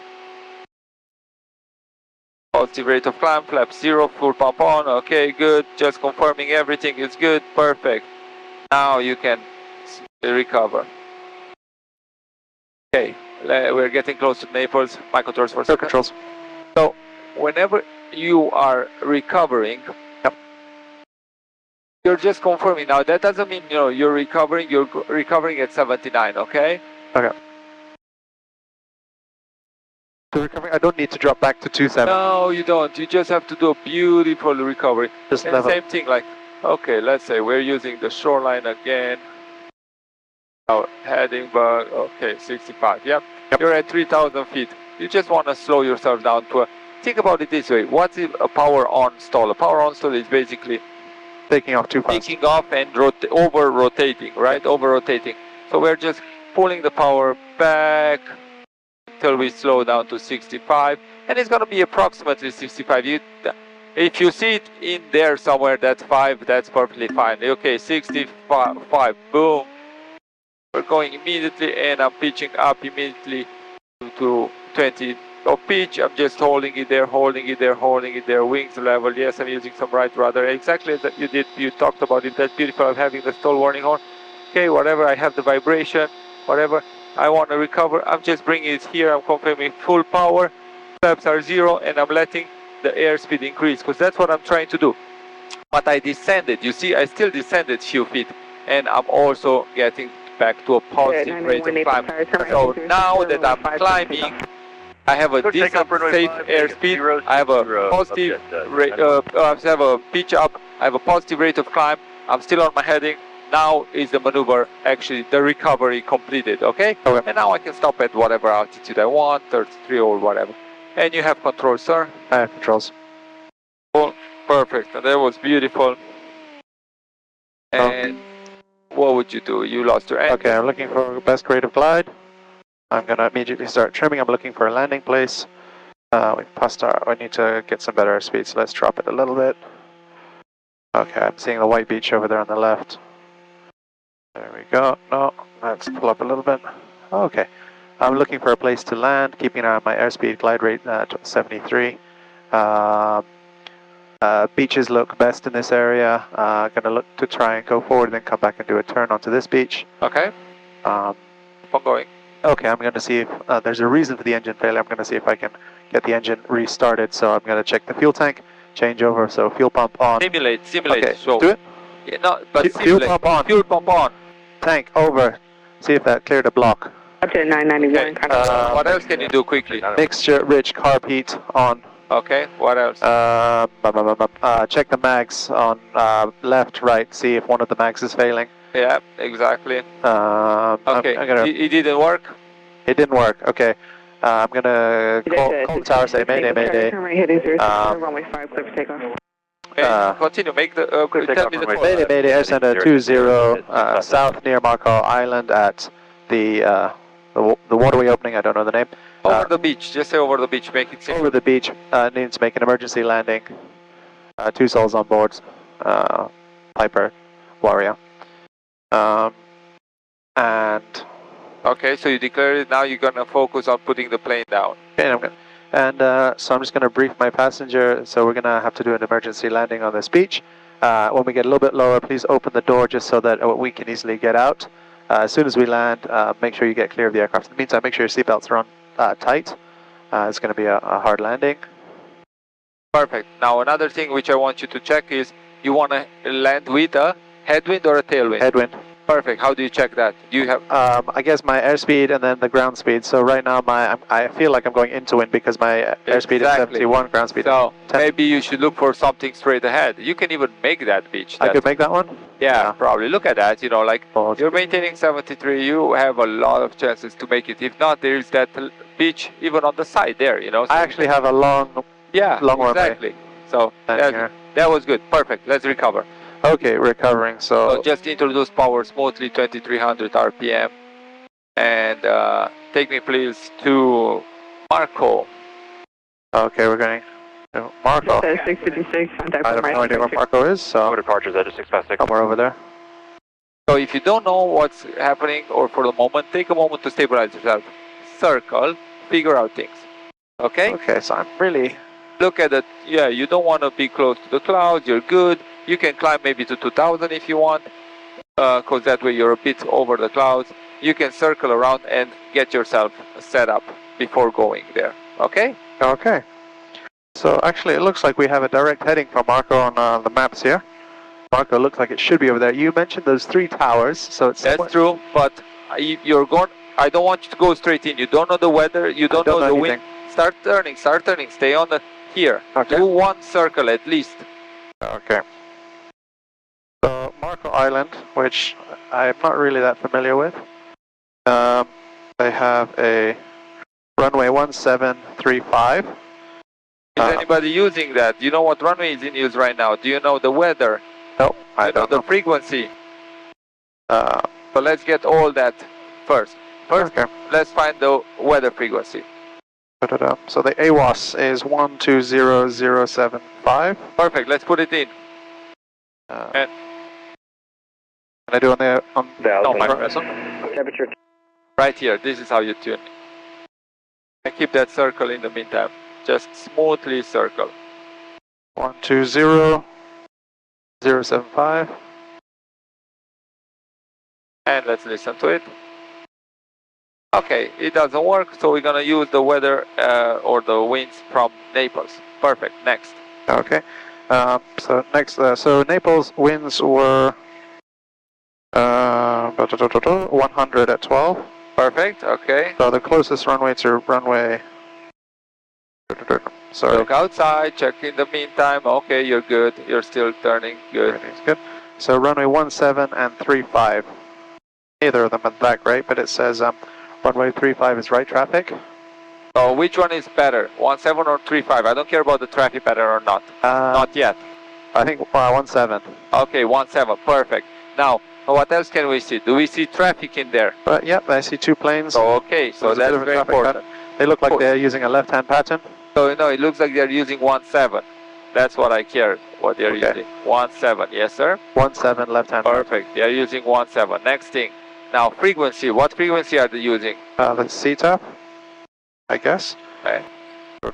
Positive rate of climb. Flap 0. Full pump on. Okay, good. Just confirming everything is good. Perfect. Now you can recover. Okay. We're getting close to Naples. My controls for a second.
Controls.
So, whenever you are recovering, you're just confirming. Now, that doesn't mean you're recovering at 79, okay?
Okay. So recovering, I don't need to drop back to 27.
No, you don't. You just have to do a beautiful recovery.
Just
and
level.
Same thing, like, okay, let's say we're using the shoreline again. Our heading back, okay, 65, yep. You're at 3,000 feet. You just want to slow yourself down to think about it this way. What is a power on stall? A power on stall is basically
taking off too fast.
Taking off and over rotating, right? Over rotating. So we're just pulling the power back until we slow down to 65. And it's going to be approximately 65. If you see it in there somewhere, that's 5, that's perfectly fine. Okay, 65, boom. We're going immediately, and I'm pitching up immediately to 20 of pitch. I'm just holding it there, wings level. Yes, I'm using some right rudder. Exactly as you did, you talked about it. That's beautiful. I'm having the stall warning horn. Okay, whatever, I have the vibration, whatever. I want to recover. I'm just bringing it here. I'm confirming full power. Flaps are 0, and I'm letting the airspeed increase, because that's what I'm trying to do. But I descended. You see, I still descended few feet, and I'm also getting back to a positive rate of climb. So now that I'm climbing, I have a decent, safe airspeed. I have a positive rate. I have a pitch up. I have a positive rate of climb. I'm still on my heading. now is the maneuver, actually the recovery completed, okay?
Okay.
And now I can stop at whatever altitude I want, 33 or whatever. And you have control, sir?
I have controls.
Cool. Perfect. And that was beautiful. And what would you do? You lost your engine.
Okay, I'm looking for best rate of glide. I'm going to immediately start trimming. I'm looking for a landing place. We passed our, I need to get some better speed, so let's drop it a little bit. Okay, I'm seeing the white beach over there on the left. There we go. No, let's pull up a little bit. Okay, I'm looking for a place to land, keeping an eye on my airspeed glide rate at 73. Beaches look best in this area. Gonna look to try and go forward and then come back and do a turn onto this beach.
Okay. Keep going.
Okay, I'm going to see if there's a reason for the engine failure. I'm going to see if I can get the engine restarted. So I'm going to check the fuel tank, change over, so fuel pump on.
Simulate.
Okay,
So
do it.
Yeah, no, but
Fuel pump on.
Fuel pump on.
Tank over. See if that cleared a block.
Up to 991.
Okay. What else can you do quickly?
Mixture rich carb heat on.
Okay, what else?
Check the mags on left, right, see if one of the mags is failing.
Yeah, exactly.
Okay.
It didn't work?
It didn't work, okay. I'm going to call the tower, say mayday, mayday.
Turn right heading 06, runway 5, clear for takeoff.
Okay, continue, make the, tell me the call.
Mayday, mayday, air center 20, south near Marco Island at the waterway opening, I don't know the name.
Over the beach, just say over the beach, make it simple.
Over the beach, needs to make an emergency landing. 2 souls on board, Piper, Warrior. And
okay, so you declare it, now you're gonna focus on putting the plane down.
okay, so I'm just gonna brief my passenger. So we're gonna have to do an emergency landing on this beach. When we get a little bit lower, please open the door just so that we can easily get out. As soon as we land, make sure you get clear of the aircraft. In the meantime, make sure your seatbelts are on tight. It's gonna be a hard landing.
Perfect. Now another thing which I want you to check is, you wanna land with a headwind or a tailwind?
Headwind.
Perfect. How do you check that? Do you have?
I guess my airspeed and then the ground speed. So right now I feel like I'm going into wind because my airspeed is 71, ground speed.
So
10.
maybe you should look for something straight ahead. You can even make that beach.
I could make that one?
Yeah, probably. Look at that. You know, like
Oh,
you're maintaining 73. You have a lot of chances to make it. If not, there's that beach even on the side there. You know. So
I actually have a long runway.
Exactly. So that was good. Perfect. Let's recover.
Okay, recovering.
So just introduce power smoothly, 2300 RPM, and take me please to Marco.
Okay, we're going to Marco.
656, contact
I have no idea where Marco is, so
departures at 656.
somewhere over there.
So if you don't know what's happening, or for the moment, take a moment to stabilize yourself. Circle, figure out things. Okay?
Okay, so I'm really...
Look at it. Yeah, you don't want to be close to the clouds. You're good. You can climb maybe to 2000 if you want, because that way you're a bit over the clouds. You can circle around and get yourself set up before going there. Okay?
Okay. So actually it looks like we have a direct heading for Marco on the maps here. Marco looks like it should be over there. You mentioned those 3 towers, so it's...
That's true, but you're going... I don't want you to go straight in. You don't know the weather. You don't know the wind. Start turning. Stay on the... Here.
Okay.
Do 1 circle at least.
Okay. So Marco Island, which I'm not really that familiar with. They have a runway 1735.
Is anybody using that? Do you know what runway is in use right now? Do you know the weather?
No, I don't know.
The frequency. So let's get all that first.
Okay.
Let's find the weather frequency.
So the AWOS is 120075.
Perfect. Let's put it in.
And can I do on the
temperature?
Right here. This is how you tune. And keep that circle in the meantime. Just smoothly circle.
120075.
And let's listen to it. Okay, it doesn't work, so we're gonna use the weather or the winds from Naples. Perfect. Next.
Okay. So next, so Naples winds were 100 at 12.
Perfect. Okay.
So the closest runway to runway. Sorry.
Look outside. Check in the meantime. Okay, you're good. You're still turning. Good.
Everything's good. So runway 17 and 35. Neither of them are that great, but it says runway 35 is right traffic.
So which one is better, 17 or 35? I don't care about the traffic pattern or not. Not yet.
I think 17.
Okay, 17, perfect. Now, what else can we see? Do we see traffic in there?
But yep, I see two planes.
So, okay, so that's very important.
They look like they're using a left-hand pattern.
So, no, it looks like they're using 17. That's what I care, what they're using. 17, yes, sir?
17 left-hand.
Perfect, they're using 17. Next thing. Now, frequency. What frequency are they using?
The CTAP, I guess.
Okay. We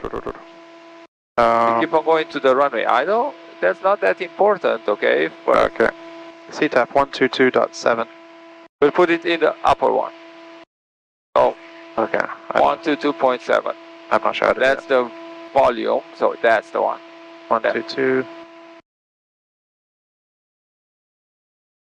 keep on going to the runway. I know that's not that important, okay? But
okay. CTAP 122.7.
We'll put it in the upper one. Oh,
okay.
122.7.
I'm not sure.
That's the volume, so that's the one.
122.7.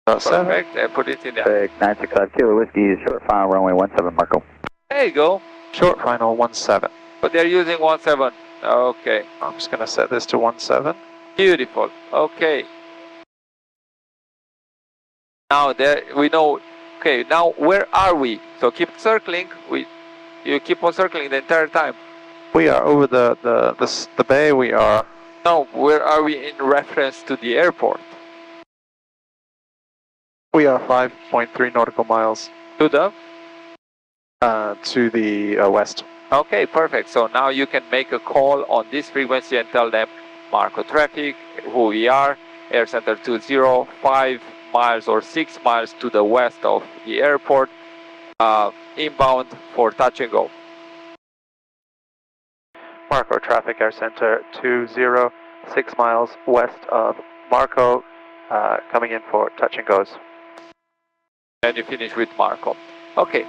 Perfect, and put it in there.
Perfect, 965 Kilo Whiskey, short final runway 17 Marco.
There you go.
Short final 17.
But they're using 17. Okay.
I'm just going to set this to 17.
Beautiful. Okay. Now there we know. Okay. Now where are we? So keep circling. You keep on circling the entire time.
We are over the bay. We are.
No. Where are we in reference to the airport?
We are 5.3 nautical miles
to the
west.
Okay, perfect. So now you can make a call on this frequency and tell them Marco traffic, who we are, Air Center 20, 5 miles or 6 miles to the west of the airport, inbound for touch and go.
Marco traffic, Air Center 20, 6 miles west of Marco, coming in for touch and goes.
And you finish with Marco. Okay.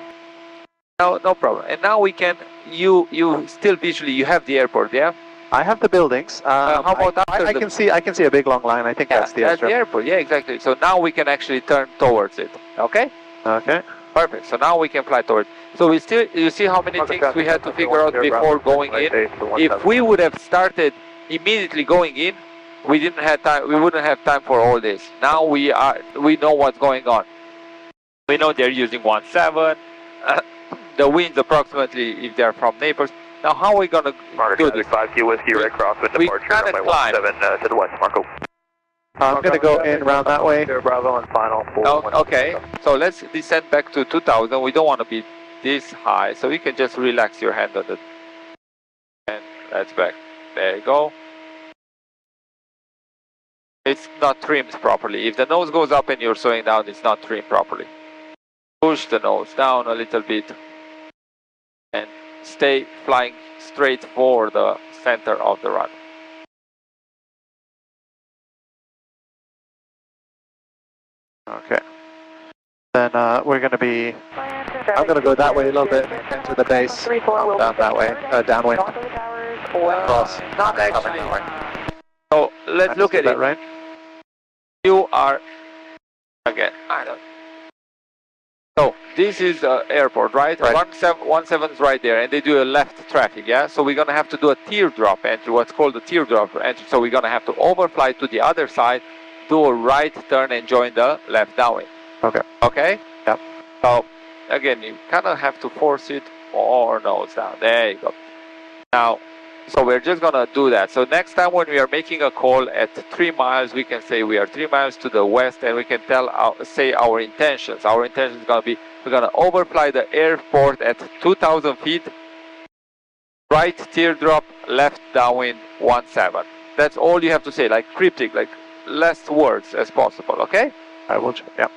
No problem. And now we can, you still visually, you have the airport, yeah?
I have the buildings.
How about after
I can see a big long line. I think that's the
That's the airport, yeah, exactly. So now we can actually turn towards it, okay?
Okay.
Perfect. So now we can fly towards. So we still, you see how many things we had to figure out before going in? If we would have started immediately going in, we didn't have time. We wouldn't have time for all this. Now we know what's going on. We know they're using 17. The winds approximately, if they're from Naples. Now, how are we going to do this?
5Q Whiskey, red crosswind departure, runway 17 to the west, Marco.
I'm going to go in around that way.
Bravo and final.
Okay, so let's descend back to 2000. We don't want to be this high, so you can just relax your hand on it. And that's back. There you go. It's not trimmed properly. If the nose goes up and you're slowing down, it's not trimmed properly. Push the nose down a little bit and stay flying straight for the center of the run.
Okay. Then we're going to be, I'm going to go that way a little bit into the base, down that way, downwind.
Cross. Not actually. So let's look at it.
Right?
You are, again, I don't. So this is the airport, right? 17 is right there, and they do a left traffic, yeah? So we're going to have to do a teardrop entry, what's called a teardrop entry. So we're going to have to overfly to the other side, do a right turn, and join the left downwind.
Okay.
Okay?
Yep.
So, again, you kind of have to force it or nose down. There you go. Now, so we're just going to do that. So next time when we are making a call at 3 miles, we can say we are 3 miles to the west, and we can say our intentions. Our intention is going to be, we're going to overfly the airport at 2,000 feet, right teardrop, left downwind 17. That's all you have to say, like cryptic, like less words as possible, okay?
I will check, yeah.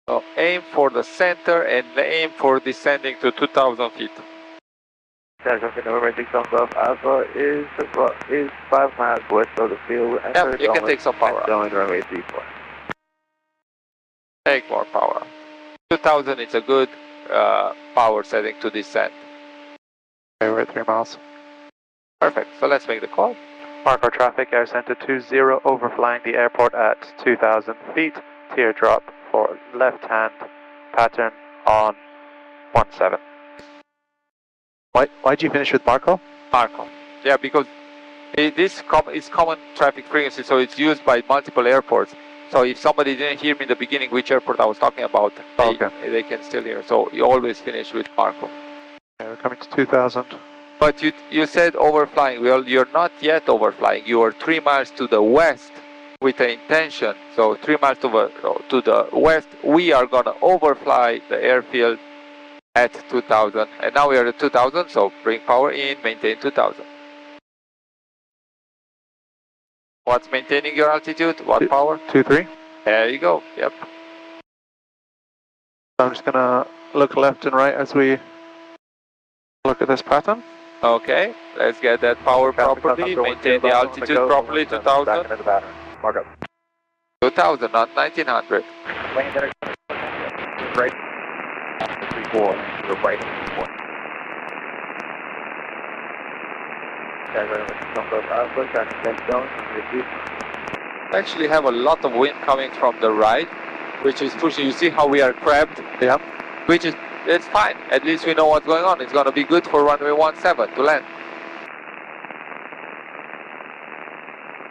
So aim for the center and aim for descending to 2,000 feet.
November 6 on Golf Alpha is 5 miles west of the field.
Yep, you can take some power
out. Runway 34.
Take more power. 2,000 is a good power setting to descend.
Okay, we're at 3 miles.
Perfect, so let's make the call.
Marco traffic, Air Center 20, overflying the airport at 2,000 feet, teardrop for left hand pattern on 17. Why'd you finish with Marco?
Marco. Yeah, because this is common traffic frequency, so it's used by multiple airports. So if somebody didn't hear me in the beginning which airport I was talking about, they can still hear. So you always finish with Marco.
Okay, we're coming to 2000.
But you said overflying. Well, you're not yet overflying. You are 3 miles to the west with the intention. So 3 miles to the west, we are gonna overfly the airfield at 2000. And now we are at 2000, so bring power in, maintain 2000. What's maintaining your altitude? What power?
23.
There you go. Yep.
I'm just gonna look left and right as we look at this pattern.
Okay, let's get that power properly, maintain the altitude properly, 2000.
Mark up.
2000, not 1900.
Right. 34. You're right. 34.
Actually have a lot of wind coming from the right, which is pushing. You see how we are crabbed?
Yeah.
Which is, it's fine. At least we know what's going on. It's going to be good for runway 17 to land.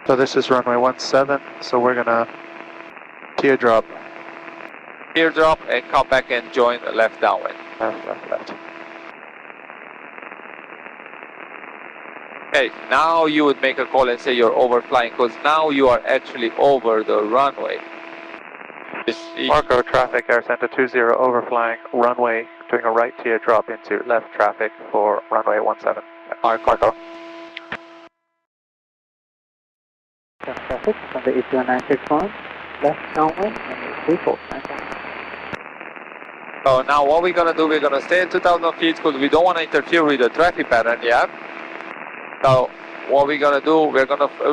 So this is runway 17, so we're gonna teardrop.
Teardrop and come back and join the left downwind.
Left.
Okay, now you would make a call and say you're overflying, because now you are actually over the runway.
Marco traffic, Air Center 20 overflying runway, doing a right teardrop into left traffic for runway 17. Marco.
Traffic from the 80961, left downwind and 34.
So now what we're going to do, we're going to stay at 2000 feet because we don't want to interfere with the traffic pattern, yeah? So what we're going to do,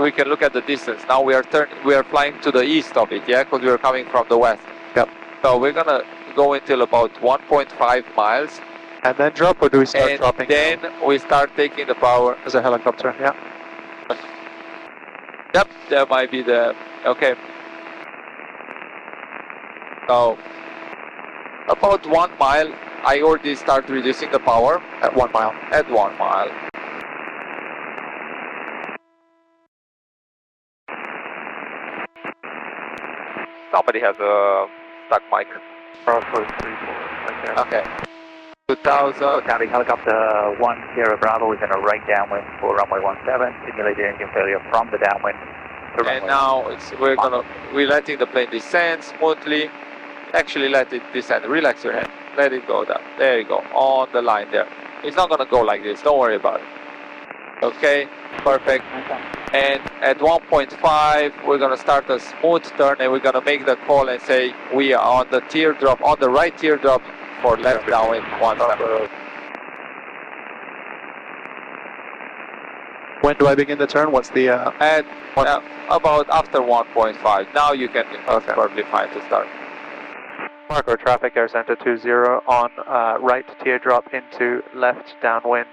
we can look at the distance. Now we are flying to the east of it, yeah? Because we are coming from the west.
Yep.
So we're going to go until about 1.5 miles.
And then drop, or do we start dropping?
Then we start taking the power.
As a helicopter, yeah.
Yep, that might be the, okay. So, about 1 mile, I already start reducing the power.
At 1 mile.
At 1 mile. Somebody has a stuck mic. Okay. 2000.
County helicopter 1 Sierra Bravo is in a right downwind for runway 17. Simulated engine failure from the downwind.
And now we're letting the plane descend smoothly. Actually, let it descend. Relax your head. Let it go down. There you go. On the line there. It's not gonna go like this. Don't worry about it. Okay. Perfect. And at 1.5, we're gonna start a smooth turn, and we're gonna make the call and say we are on the teardrop, on the right teardrop for left downwind 17.
When do I begin the turn? What's the...
At about after 1.5. Now you can perfectly fine to start.
Marco traffic, Air Center 20 on right teardrop into left downwind,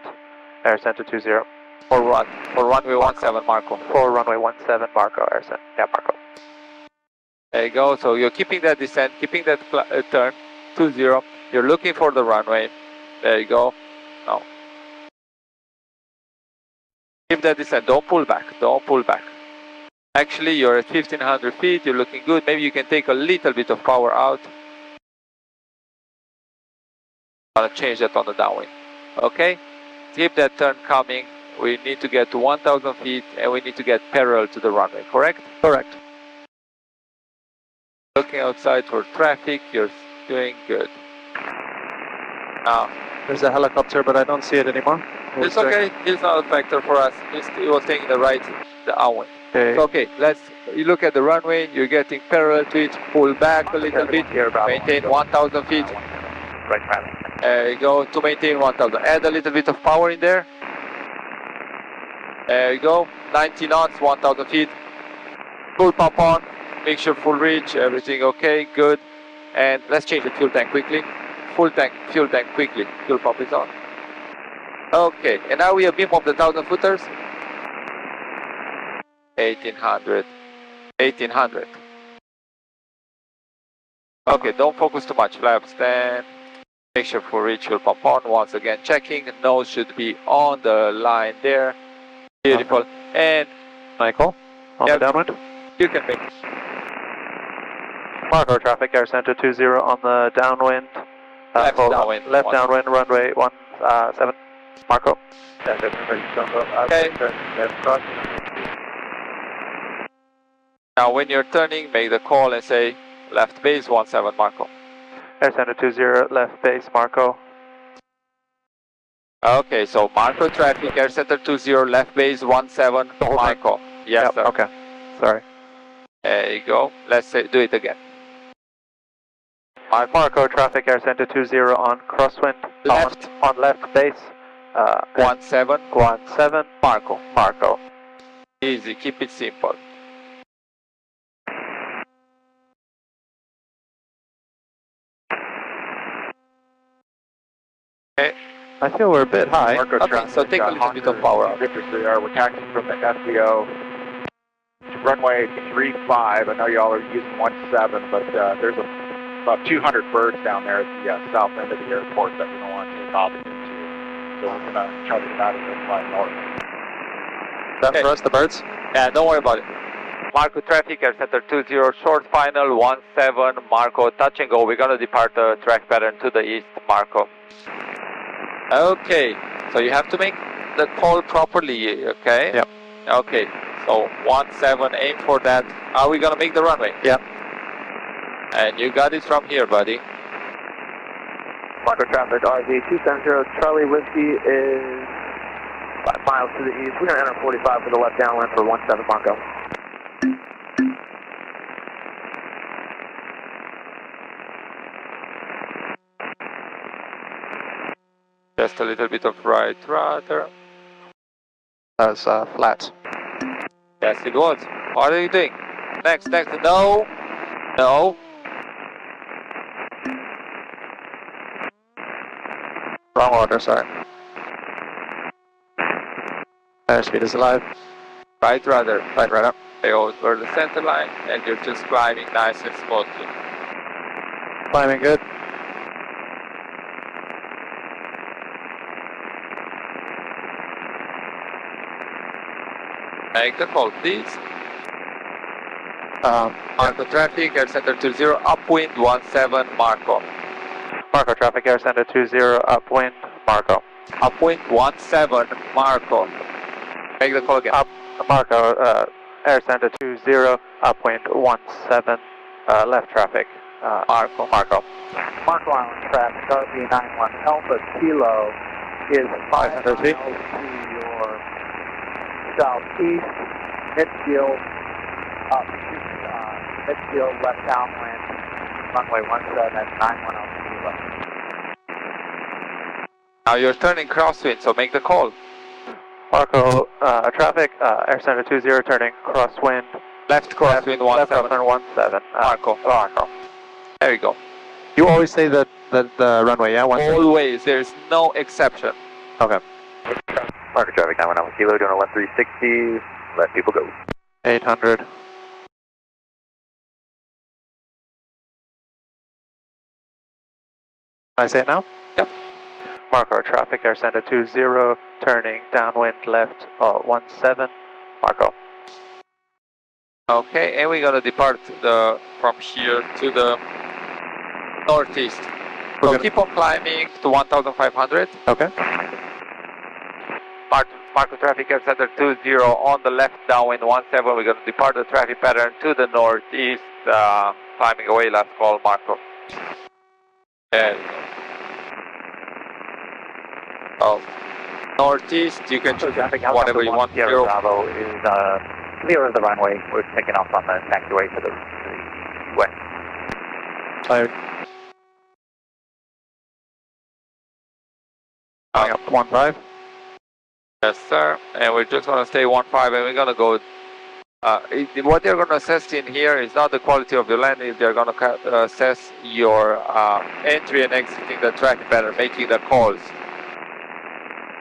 Air Center 20.
For runway 17, Marco.
For runway 17, Marco, Air Center. Yeah, Marco.
There you go. So you're keeping that descent, keeping that turn, 20. You're looking for the runway. There you go. Now. Keep that descent. Don't pull back. Don't pull back. Actually, you're at 1500 feet. You're looking good. Maybe you can take a little bit of power out. I'm gonna change that on the downwind. Okay? Keep that turn coming. We need to get to 1000 feet and we need to get parallel to the runway, correct?
Correct.
Looking outside for traffic, you're doing good. Now,
there's a helicopter, but I don't see it anymore.
It's okay. It's not a factor for us. It was taking the right, the downwind.
Okay.
So, okay, you look at the runway. You're getting parallel to it. Pull back a little bit. Maintain 1000 feet.
Right traffic.
There you go. To maintain 1000. Add a little bit of power in there. There you go. 90 knots, 1000 feet. Full pump on. Make sure full reach. Everything okay. Good. And let's change the fuel tank quickly. Full tank, fuel tank quickly. Fuel pump is on. Okay. And now we have beam of the 1000 footers. 1800. 1800. Okay, don't focus too much. Flaps 10. Make sure for reach fuel pump on. Once again, checking. Nose should be on the line there. Beautiful. And
Michael, on the downwind.
you can make
Marco traffic, Air Center 20 on the downwind.
left downwind.
Left downwind, runway 17. Marco.
Okay. Now when you're turning, make the call and say left base 17 Marco.
Air Center 20, left base Marco.
Okay, so Marco traffic, Air Center 20, left base 17 Marco. Yes,
yep,
sir.
Okay, sorry.
There you go. Let's say, do it again.
Marco traffic, Air Center 20 on crosswind.
Left.
On left base.
17
Marco. Marco.
Easy, keep it simple. Okay.
I feel we're a bit high.
Okay, so take a little bit of power out.
Victor 3R, we're taxiing from the FBO to runway 35. I know y'all are using 17, but there's about 200 birds down there at the south end of the airport that we don't want to take off into. So we're going to try to get out of this line north.
That for us, the birds?
Yeah, don't worry about it. Marco traffic, Air Center 20, short final 17 Marco, touch and go. We're going to depart the track pattern to the east, Marco. Okay, so you have to make the call properly, okay?
Yep.
Okay, so 17, aim for that. Are we gonna make the runway?
Yep.
And you got it from here, buddy.
Marco traffic, RV 270, Charlie Whiskey is 5 miles to the east. We're going to enter 45 for the left downwind for 17 Marco.
Just a little bit of right rudder.
That was flat.
Yes, it was. What are you doing? Next, no. No.
Wrong order, sorry. Airspeed is alive.
Right rudder.
Right rudder.
Stay over the center line and you're just climbing nice and smoothly.
Climbing good.
Make the call, please. Marco traffic, Air Center 20, upwind 17 Marco.
Marco traffic, Air Center 20, upwind, Marco.
Upwind 17 Marco. Make the call again.
Marco, Air Center 20, upwind 17, left traffic, Marco.
Marco Island traffic, RV 91 Alpha Kilo is 500
feet
to your southeast, midfield, midfield left downwind, runway 17 at 910 Kilo.
Now you're turning crosswind, so make the call.
Marco traffic, Air Center 20, turning crosswind.
Left crosswind
17.
Marco. There you go.
You always say the runway, yeah? 17?
Always, there's no exception.
Okay.
Marco traffic 911 Kilo, doing a 1360, let people go.
800. Can I say it now?
Yep.
Marco traffic, Air Center 20, turning downwind left 17, Marco.
Okay, and we're gonna depart from here to the northeast. So keep on climbing to 1,500.
Okay.
Marco traffic, Air Center 20 on the left downwind 17. We're gonna depart the traffic pattern to the northeast, climbing away. Last call, Marco. There you go. Oh, northeast, you can choose whatever you want.
Sierra Bravo is clear of the runway. We're taking off on the taxiway to the west.
Coming up 15.
Yes, sir. And we're just going to stay 15, and we're going to go. What they're going to assess in here is not the quality of your landing. They're going to assess your entry and exiting the track pattern, making the calls.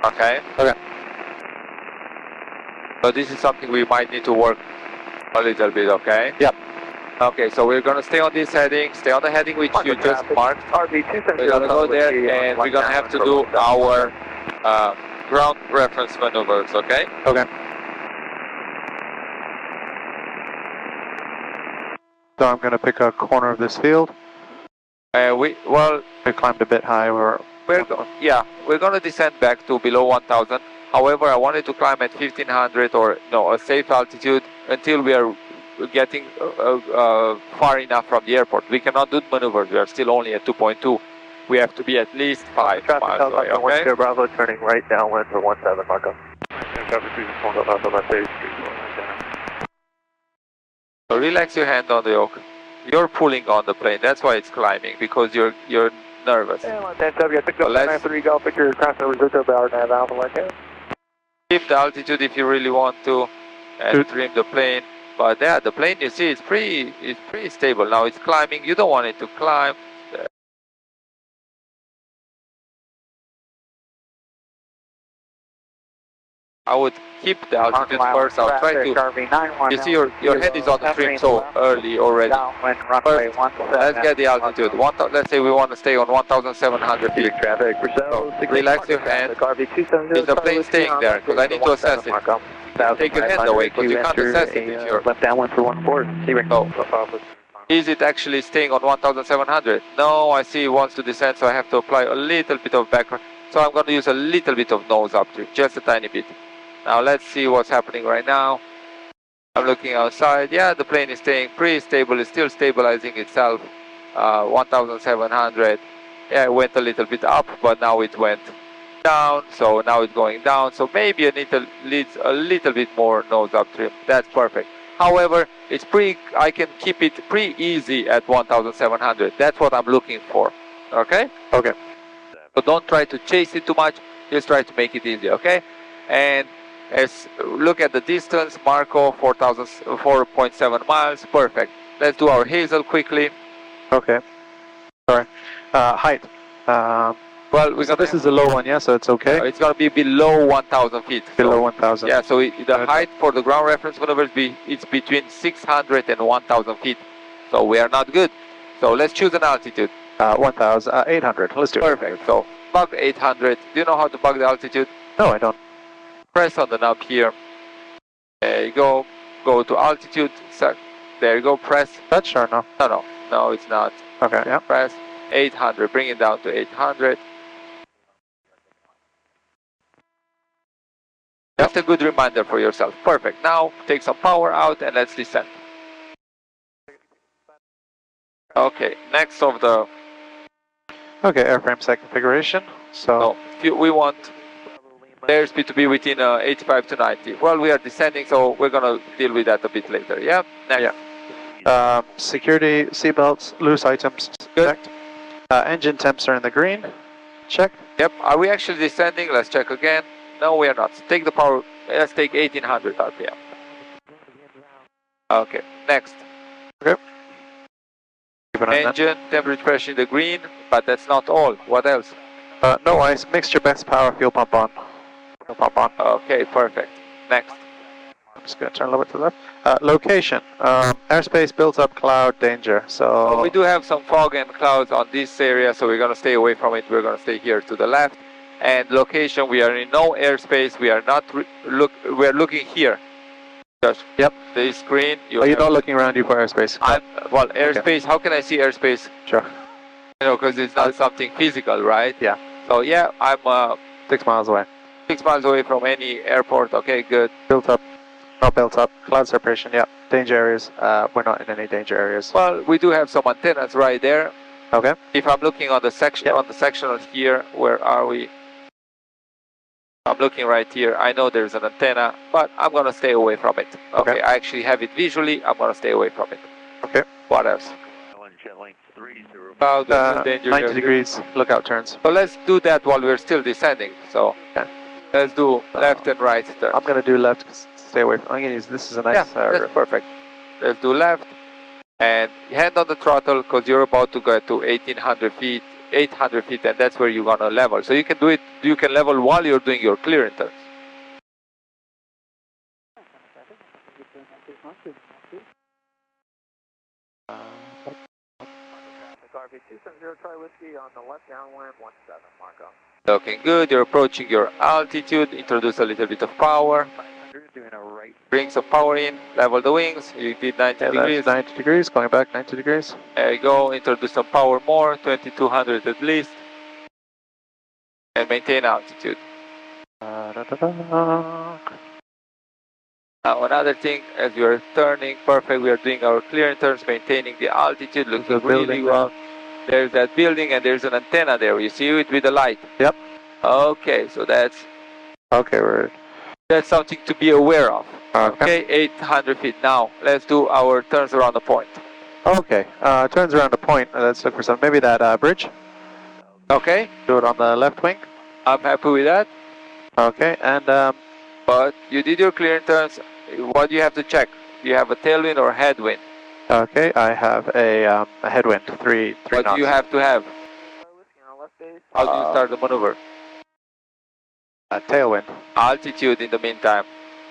Okay?
Okay.
So this is something we might need to work a little bit, okay?
Yep.
Okay, so we're gonna stay on this heading, stay on the heading which you just marked.
RV270.
We're gonna go there and we're gonna have to do our ground reference maneuvers, okay?
Okay. So I'm going to pick a corner of this field.
We
climbed a bit high.
we're gonna descend back to below 1,000. However, I wanted to climb at 1,500 or no, a safe altitude until we are getting far enough from the airport. We cannot do maneuvers. We are still only at 2.2. We have to be at least 5 miles away. Okay.
Bravo, turning right downwind for 17, Marco.
So relax your hand on the yoke. You're pulling on the plane. That's why it's climbing, because you're nervous.
I picked up 993 Golf Victor, crossing over Zito Bower, Nav Alpha, right there.
Keep the altitude if you really want to, and trim the plane. But yeah, the plane, you see, it's pretty stable. Now it's climbing. You don't want it to climb. I would keep the altitude first. I'll try to. You see, your head is on the trim so early already. First, let's get the altitude. Let's say we want to stay on 1,700 feet.
Traffic.
So relax your hand. Is the plane staying there? Because I need to assess it. Take your hand away because you can't assess it if you're
left downwind for 14.
So, is it actually staying on 1,700? No, I see it wants to descend, so I have to apply a little bit of background. So I'm going to use a little bit of nose up trim, just a tiny bit. Now let's see what's happening right now. I'm looking outside. Yeah, the plane is staying pretty stable. It's still stabilizing itself. 1,700. Yeah, it went a little bit up, but now it went down. So now it's going down. So maybe a little bit more nose up trim. That's perfect. However, it's I can keep it pretty easy at 1,700. That's what I'm looking for. Okay?
Okay.
So don't try to chase it too much. Just try to make it easy. Okay? And look at the distance, Marco, 4.7 miles, perfect. Let's do our hazel quickly.
Okay. Sorry. Height. So this is a low one, yeah, so it's okay?
It's going to be below 1,000 feet.
Below 1,000.
Yeah, so the height for the ground reference maneuvers, it's between 600 and 1,000 feet. So we are not good. So let's choose an altitude.
1,800. Let's do it.
Perfect. So bug 800. Do you know how to bug the altitude?
No, I don't.
Press on the knob here. There you go. Go to altitude. There you go. Press.
Touch or no?
No, it's not.
Okay, yeah.
Press 800. Bring it down to 800. Just a good reminder for yourself. Perfect. Now take some power out and let's descend. Okay. Next of the.
Okay, airframe set configuration. So
we want airspeed to be within 85 to 90. Well, we are descending, so we're going to deal with that a bit later. Yeah? Next.
Yeah. Security, seatbelts, loose items.
Good.
Checked. Engine temps are in the green. Check.
Yep. Are we actually descending? Let's check again. No, we are not. Take the power. Let's take 1,800 RPM. Okay. Next.
Okay.
Engine, temperature pressure in the green, but that's not all. What else?
No ice, mixture best power, fuel pump on. Fuel pump on.
Okay, perfect. Next.
I'm just going to turn a little bit to the left. Location, airspace built up cloud danger. So
we do have some fog and clouds on this area, so we're going to stay away from it. We're going to stay here to the left. And location, we are in no airspace. We are not, we're looking here. Just,
yep.
The screen.
You're not looking around you for airspace?
Well, airspace, how can I see airspace?
Sure.
You know, because it's not something physical, right?
Yeah.
So yeah, I'm
6 miles away.
6 miles away from any airport. Okay, good.
Built up. Not built up. Cloud separation, yeah. Danger areas. We're not in any danger areas.
Well, we do have some antennas right there.
Okay.
If I'm looking on the section on the sectional here, where are we? I'm looking right here. I know there's an antenna, but I'm going to stay away from it. Okay, I actually have it visually. I'm going to stay away from it.
Okay.
What else? About
90 degrees, lookout turns.
So let's do that while we're still descending. So let's do left and right turns.
I'm going to do left because stay away from. I'm going to use this is a nice.
That's perfect. Let's do left and hand on the throttle because you're about to go to 1,800 feet. 800 feet, and that's where you're gonna level. So you can do it. You can level while you're doing your clearance turns.
Copy, 270 Charlie Whiskey on the left downwind, 17, Marco.
Looking good, you're approaching your altitude, introduce a little bit of power.
500, doing a right.
Bring some power in, level the wings, you did 90 degrees.
That's 90 degrees, going back 90 degrees.
There you go, introduce some power more, 2200 at least. And maintain altitude. Now another thing, as we are turning, perfect, we are doing our clearing turns, maintaining the altitude, looking really well. There's that building and there's an antenna there, you see it with the light?
Yep.
Okay, so that's...
Okay,
that's something to be aware of.
Okay.
800 feet. Now, let's do our turns around the point.
Okay, turns around the point, let's look for some, maybe that bridge.
Okay.
Do it on the left wing.
I'm happy with that.
Okay, and...
but you did your clearing turns, what do you have to check? Do you have a tailwind or a headwind?
Okay, I have a headwind, three
what
knots.
Do you have to have? How do you start the maneuver?
Tailwind.
Altitude in the meantime.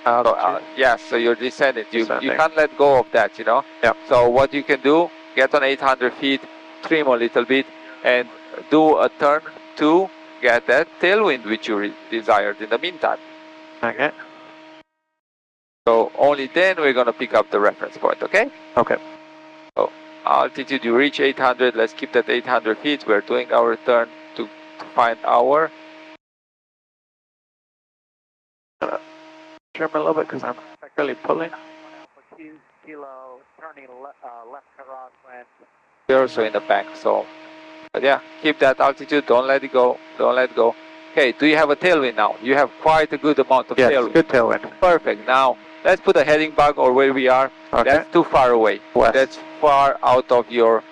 So, yes, so you're descending. You can't let go of that, you know?
Yeah.
So what you can do, get on 800 feet, trim a little bit, and do a turn to get that tailwind which you desired in the meantime.
Okay.
So only then we're going to pick up the reference point, okay?
Okay.
So altitude, you reach 800, let's keep that 800 feet. We're doing our turn to find our...
Trim a little bit because I'm really pulling.
Kilo, turning left crosswind.
We're also in the bank, so... But yeah, keep that altitude, don't let it go, don't let go. Okay, do you have a tailwind now? You have quite a good amount of tailwind.
Yes, good tailwind.
Perfect. Now, let's put a heading bug or where we are.
Okay.
That's too far away.
West.
That's far out of your...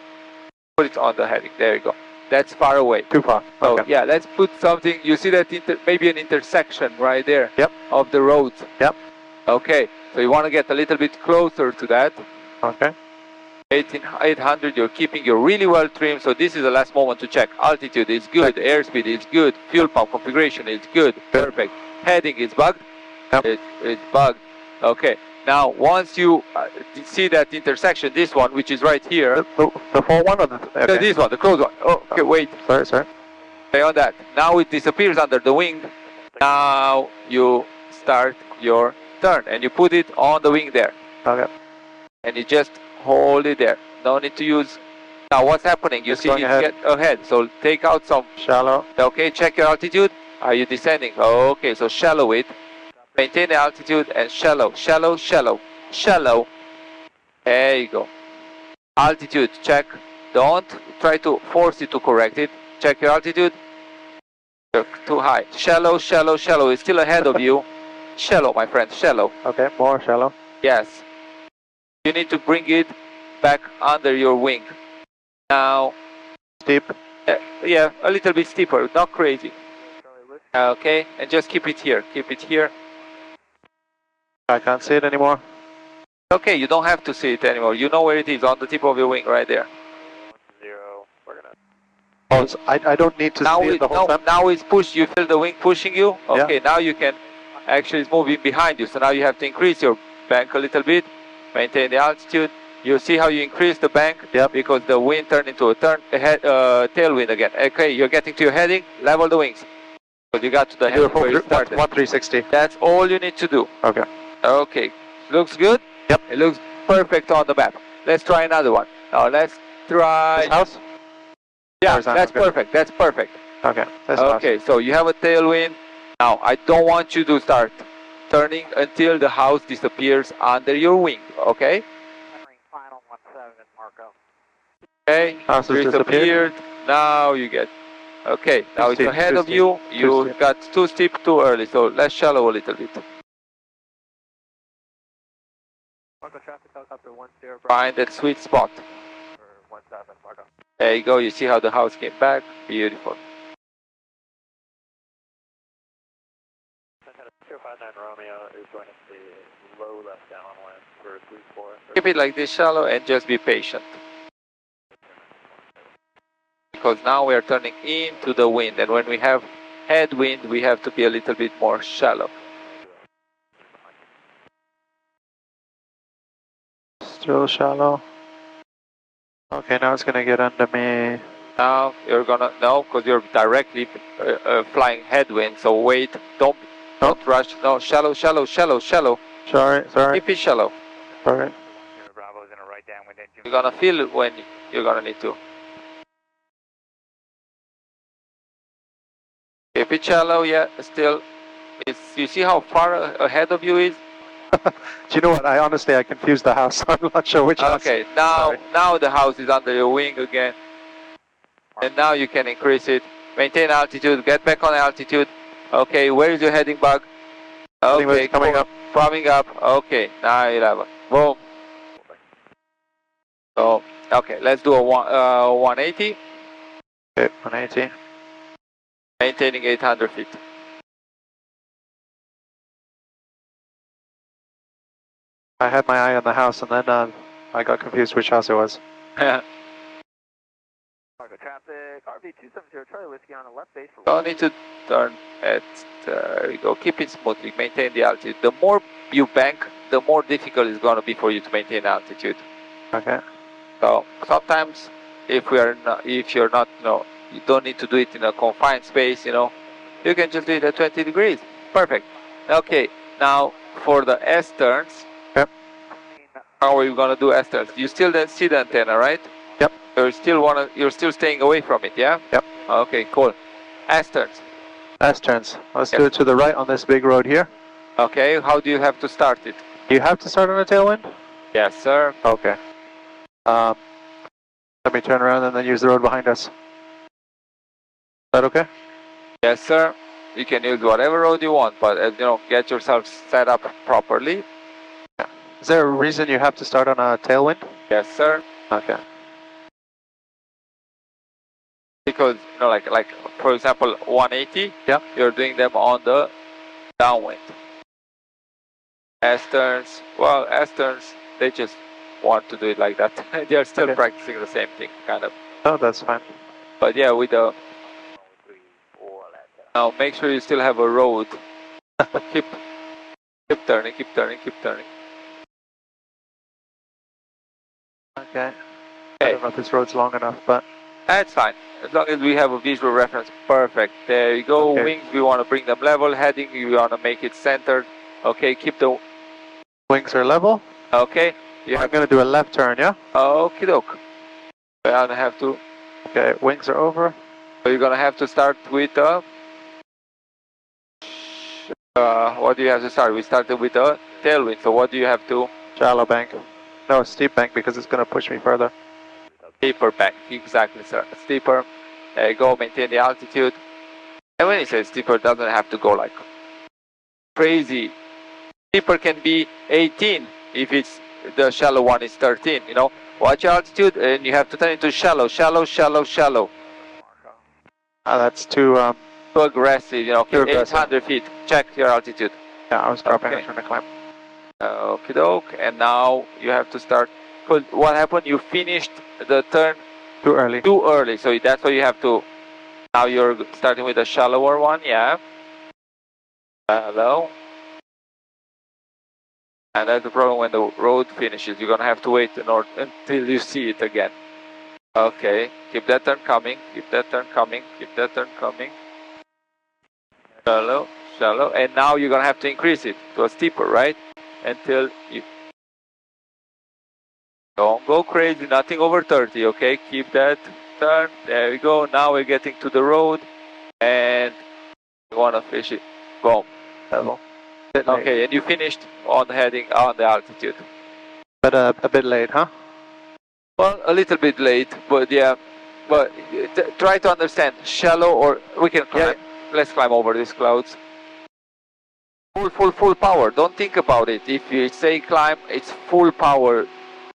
Put it on the heading. There you go. That's far away.
Too far.
So,
okay.
yeah, let's put something... You see that maybe an intersection right there?
Yep.
Of the roads?
Yep.
Okay, so you want to get a little bit closer to that.
Okay.
800, you're really well trimmed, so this is the last moment to check. Altitude is good, airspeed is good, fuel pump configuration is good, perfect. Heading is bugged,
yep.
It's bugged. Okay, now once you see that intersection, this one, which is right here.
The full one or the... Okay.
This one, the closed one. Oh, okay, wait.
Sorry.
Stay on that. Now it disappears under the wing. Now you start your turn and you put it on the wing there.
Okay.
And you just hold it there. No need to use... Now what's happening? You see it get ahead. So take out some...
Shallow.
Okay, check your altitude. Are you descending? Okay, so shallow it. Maintain the altitude and shallow. There you go. Altitude, check. Don't try to force it to correct it. Check your altitude. You're too high. Shallow. It's still ahead of you. Shallow, my friend, shallow.
Okay, more shallow.
Yes. You need to bring it back under your wing. Now...
Steep?
Yeah, a little bit steeper, not crazy. Okay, and just keep it here,
I can't see it anymore.
Okay, you don't have to see it anymore. You know where it is, on the tip of your wing, right there.
10, we're gonna...
Oh, so I don't need to see it the whole time?
Now it's pushed, you feel the wing pushing you? Okay, yeah. Now you can... Actually, it's moving behind you, so now you have to increase your bank a little bit. Maintain the altitude. You see how you increase the bank?
Yep.
Because the wind turned into a tailwind again. Okay, you're getting to your heading, level the wings. So you got to the heading where you started.
1360.
That's all you need to do.
Okay.
Okay. Looks good?
Yep.
It looks perfect on the map. Let's try another one. Now let's try...
This house?
Yeah, that's perfect. That's perfect.
Okay.
Okay, so you have a tailwind. Now, I don't want you to start turning until the house disappears under your wing, okay?
Final 17, Marco.
Okay,
house has disappeared.
Now you get... Okay, now it's ahead of you. You got too steep, too early, so let's shallow a little bit.
Marco, traffic helicopter 10.
Find that sweet spot.
17, Marco.
There you go, you see how the house came back? Beautiful.
259 Romeo is going to be low left downwind for 34.
Keep it like this, shallow, and just be patient. Because now we are turning into the wind, and when we have headwind, we have to be a little bit more shallow.
Still shallow. Okay, now it's going to get under me.
Now you're gonna, no, because you're directly flying headwind, so wait, don't rush, no, shallow.
Sorry.
Keep it shallow.
Sorry.
Bravo is in a right downwind engine.
You're gonna feel it when you're gonna need to. Keep it shallow, yeah, still. You see how far ahead of you is?
Do you know what? I confused the house. I'm not sure which house.
Okay, now the house is under your wing again. And now you can increase it. Maintain altitude, get back on altitude. Okay, where is your heading bug? Okay,
coming up.
Coming up. Okay, 911. Boom. So, okay, let's do a 180.
Okay, 180.
Maintaining 800 feet.
I had my eye on the house and then I got confused which house it was.
Cargo traffic, RV270 Charlie Whiskey on the left base.
Don't need to turn at, there you go, keep it smoothly, maintain the altitude. The more you bank, the more difficult it's going to be for you to maintain altitude.
Okay.
So sometimes if you're not, you don't need to do it in a confined space, you can just do it at 20 degrees. Perfect. Okay, now for the S turns.
Yep.
How are you going to do S turns? You still see the antenna, right?
Yep.
You're still staying away from it, yeah?
Yep.
Okay, cool. S turns.
S turns. Let's do it to the right on this big road here.
Okay, how do you have to start it?
You have to start on a tailwind?
Yes, sir.
Okay. Let me turn around and then use the road behind us. Is that okay?
Yes, sir. You can use whatever road you want, but get yourself set up properly.
Yeah. Is there a reason you have to start on a tailwind?
Yes, sir.
Okay.
Because like for example 180.
Yeah.
You're doing them on the downwind. S turns. Well, S turns. They just want to do it like that. They're still practicing the same thing, kind of.
Oh, that's fine.
But yeah, with the. Now make sure you still have a road. keep turning.
Okay. I don't know if this road's long enough, but
that's fine. As long as we have a visual reference, perfect. There you go.
Okay.
Wings, we want to bring them level. Heading, we want to make it centered. Okay, keep the
wings are level.
Okay.
I'm going to do a left turn, yeah?
Okie doke. I'm going to have to.
Okay, wings are over.
So you're going to have to start with what do you have to start? We started with a tailwind, so what do you have to?
Shallow bank. No, steep bank because it's going to push me further.
Steeper bank, exactly, sir. Steeper. There you go, maintain the altitude. And when you say steeper, it doesn't have to go like crazy. Steeper can be 18 if it's the shallow one is 13, Watch your altitude and you have to turn into shallow.
That's too
aggressive,
too aggressive.
800 feet. Check your altitude.
Yeah, I was dropping and trying to climb.
Okie doke, and now you have to start. What happened? You finished the turn
too early.
So that's why you have to. Now you're starting with a shallower one, yeah. Shallow. And that's the problem when the road finishes. You're gonna have to wait until you see it again. Okay, keep that turn coming. Shallow, and now you're gonna have to increase it to a steeper, right? Until you don't go crazy, nothing over 30, okay? Keep that turn, there we go. Now we're getting to the road, and you wanna fish it, boom.
Level.
Okay, and you finished on heading on the altitude.
But a bit late, huh?
Well, a little bit late, but yeah. But try to understand, shallow or we can climb. Yeah. Let's climb over these clouds. Full power. Don't think about it. If you say climb, it's full power.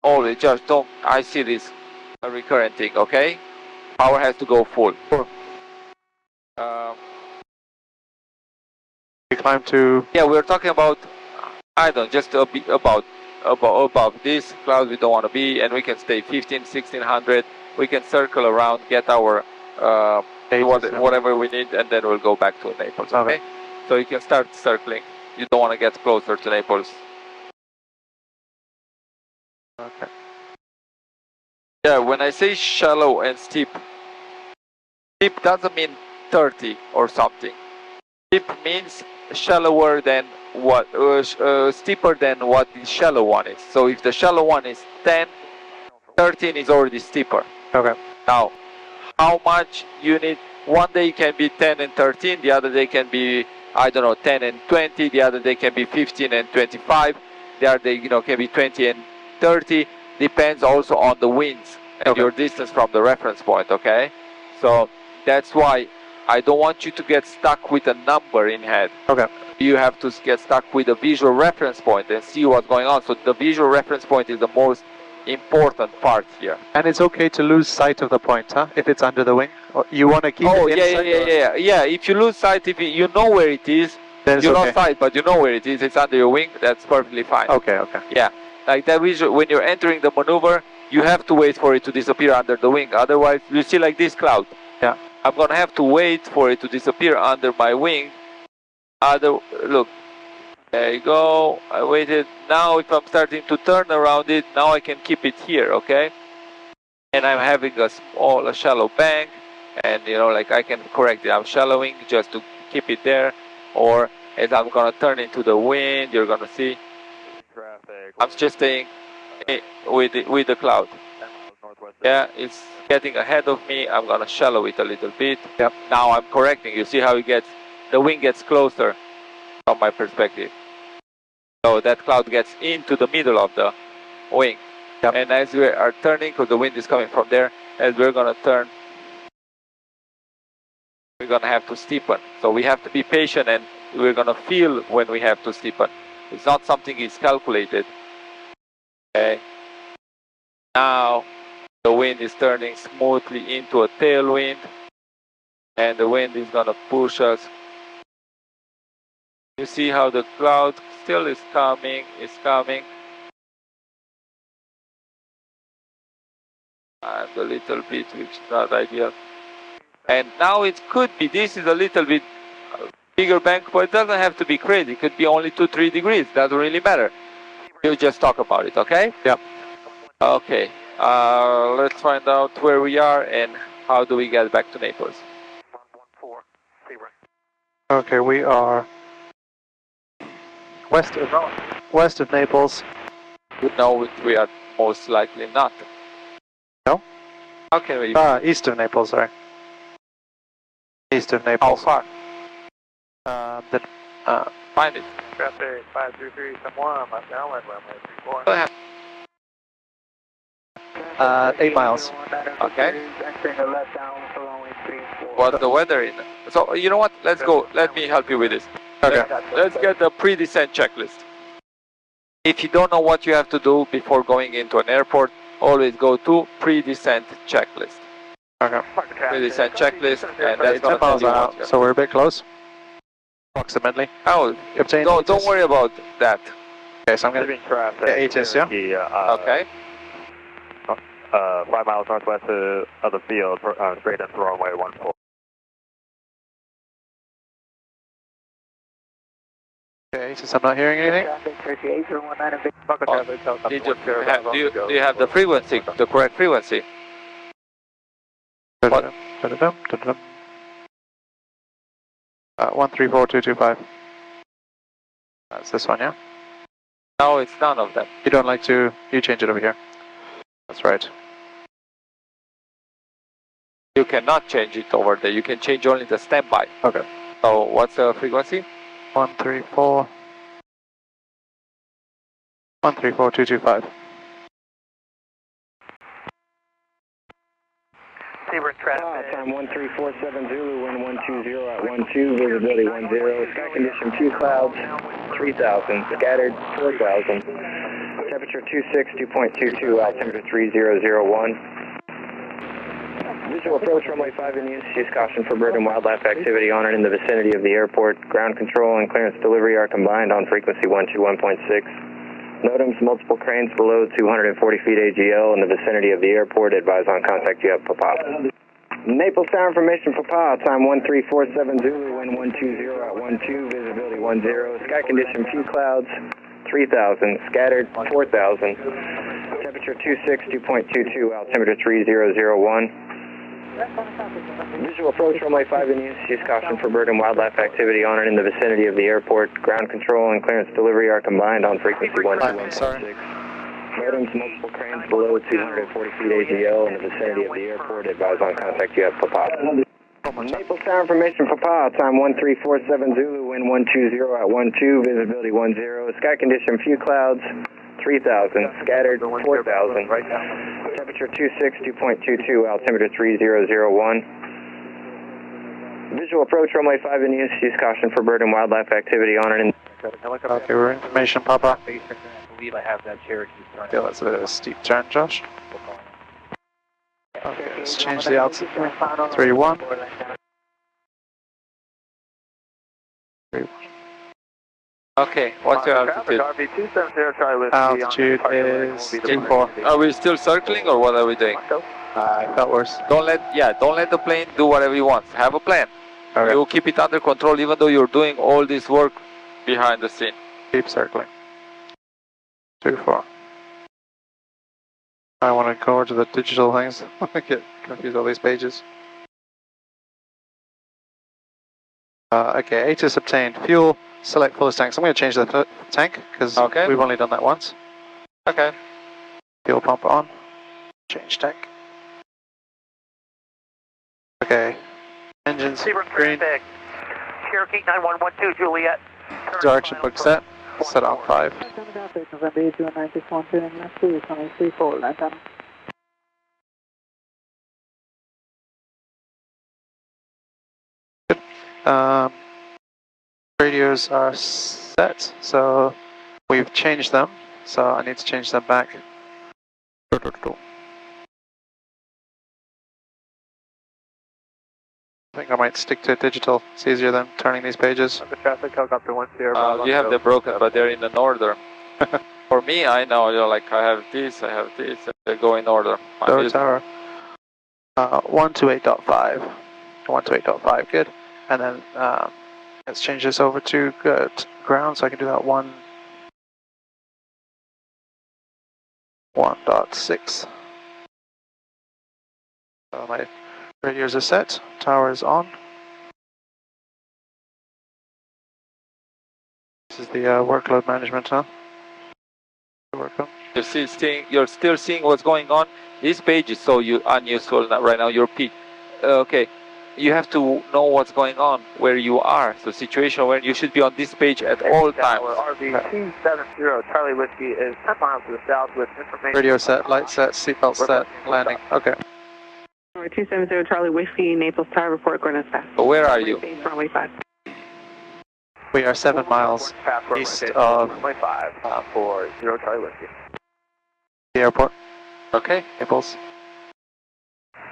Always just don't. I see this a recurrent thing. Okay, power has to go full.
We climb to.
Yeah, we're talking about. I don't just a bit above this cloud we don't want to be, and we can stay 1600. We can circle around, get our whatever we need, and then we'll go back to Naples. Okay. So you can start circling. You don't want to get closer to Naples.
Okay.
Yeah, when I say shallow and steep, steep doesn't mean 30 or something. Steep means shallower than what, steeper than what the shallow one is. So if the shallow one is 10, 13 is already steeper.
Okay.
Now, how much you need? One day can be 10 and 13, the other day can be, I don't know, 10 and 20, the other day can be 15 and 25, the other day, can be 20 and 30. Depends also on the winds and your distance from the reference point, okay? So that's why I don't want you to get stuck with a number in head.
Okay.
You have to get stuck with a visual reference point and see what's going on. So the visual reference point is the most important part here.
And it's okay to lose sight of the point, huh? If it's under the wing? Or you want to keep it inside?
Yeah. If you lose sight, if you know where it is,
then
you lost sight, but you know where it is, it's under your wing, that's perfectly fine.
Okay.
Yeah, like that visual, when you're entering the maneuver, you have to wait for it to disappear under the wing. Otherwise, you see like this cloud.
Yeah.
I'm going to have to wait for it to disappear under my wing. Look, there you go. I waited. Now if I'm starting to turn around it, now I can keep it here, okay? And I'm having a shallow bank, and like I can correct it. I'm shallowing just to keep it there, or as I'm gonna turn into the wind, you're gonna see. I'm just staying with the cloud. Yeah, it's getting ahead of me. I'm gonna shallow it a little bit.
Yep.
Now I'm correcting. You see how the wing gets closer from my perspective. So that cloud gets into the middle of the wing.
Yep.
And as we are turning, because the wind is coming from there, as we're going to turn, we're going to have to steepen. So we have to be patient, and we're going to feel when we have to steepen. It's not something is calculated. Okay. Now the wind is turning smoothly into a tailwind, and the wind is going to push us. You see how the cloud still is coming, and a little bit, which is not ideal. And now it could be, this is a little bit bigger bank, but it doesn't have to be crazy. It could be only 2-3 degrees, doesn't really matter. You just talk about it, okay?
Yep.
Okay, let's find out where we are and how do we get back to Naples.
Okay, we are west of Naples.
No, we are most likely not.
No?
How can we?
East of Naples, sorry. East of Naples.
How
far?
Find it.
Traffic 533, someone, left downwind, runway 34.
Go ahead.
8 miles.
Okay. What's the weather in? So, you know what? Let's go. Let me help you with this.
Okay.
Let's get the pre-descent checklist. If you don't know what you have to do before going into an airport, always go to pre-descent checklist.
Okay.
Pre-descent checklist, and that's going to tell you what you
so we're a bit close. Approximately.
Oh, don't worry about that.
Okay, so I'm going to get ATIS, yeah?
Okay.
5 miles northwest of the field, straight into runway 14.
Okay, since I'm not hearing anything.
Do you have the frequency, the correct frequency? What?
134225. That's this one, yeah?
No, it's none of them.
You don't like to, you change it over here. That's right.
You cannot change it over there. You can change only the standby.
Okay.
So what's the frequency?
134225.
Seabird traffic. Time 1347 Zulu, wind 120 at 12, visibility 10, sky condition 2 clouds, 3000, scattered 4000, temperature 2.22, altimeter 3001. Visual approach runway 5 in use. Use caution for bird and wildlife activity on and in the vicinity of the airport. Ground control and clearance delivery are combined on frequency 121.6. NOTAMs, multiple cranes below 240 feet AGL in the vicinity of the airport. Advise on contact you have Papa. Naples Tower information Papa. Time 1347 Zulu, wind 120 at 12, visibility 10, sky condition few clouds, 3000, scattered 4000. Temperature Temperature 262.22, altimeter 3001. Visual approach runway 5 in use. Use caution for bird and wildlife activity on and in the vicinity of the airport. Ground control and clearance delivery are combined on frequency 121.6. Modems multiple cranes below 240 feet AGL in the vicinity of the airport. Advise on contact you have Papa. Naples Tower information Papa. Time 1347 Zulu. Wind 120 at 12. Visibility 10. Sky condition few clouds. 3,000. Scattered 4,000. Temperature 262.22. Altimeter 3001. Visual approach runway 5 in use. Use caution for bird and wildlife activity on and in.
Okay, we're information, Papa.
I believe I have that Cherokee turn.
Yeah, that's a bit of a steep turn, Josh. Okay, let's change the altitude. 3-1. 3-1.
Okay, what's your altitude?
Altitude is 4.
Are we still circling or what are we doing?
Felt worse.
Don't let the plane do whatever you want. Have a plan.
Okay.
You keep it under control even though you're doing all this work behind the scene.
Keep circling. 2-4. I want to go over to the digital things. I get confused all these pages. Okay, ATIS obtained. Fuel, select fullest tank. So I'm going to change the tank because we've only done that once.
Okay.
Fuel pump on. Change tank. Okay. Engines green.
Cherokee 9112 Juliet.
Direction book set. Set on 5. Good. Radios are set, so we've changed them. So I need to change them back. I think I might stick to digital. It's easier than turning these pages.
The traffic helicopter 10.
You have them broken, but they're in an order. For me, I know, like I have this, and they go in order.
Go tower. 128.5. 128.5, good. And then let's change this over to good ground, so I can do that 1.6. So my radios are set, tower is on. This is the workload management, huh?
You're still seeing what's going on. This page is so unuseful right now. Your peak. Okay, you have to know what's going on where you are. So situation where you should be on this page at all times.
RV270 Charlie Whiskey is 10 miles to the south with information.
Radio set, light set, seatbelt set, landing. Okay.
270 Charlie Whiskey, Naples Tower, report going as fast.
Where are you?
Runway 5.
We are 7 miles east of
runway 5 for 0 Charlie Whiskey.
The airport.
Okay.
Naples.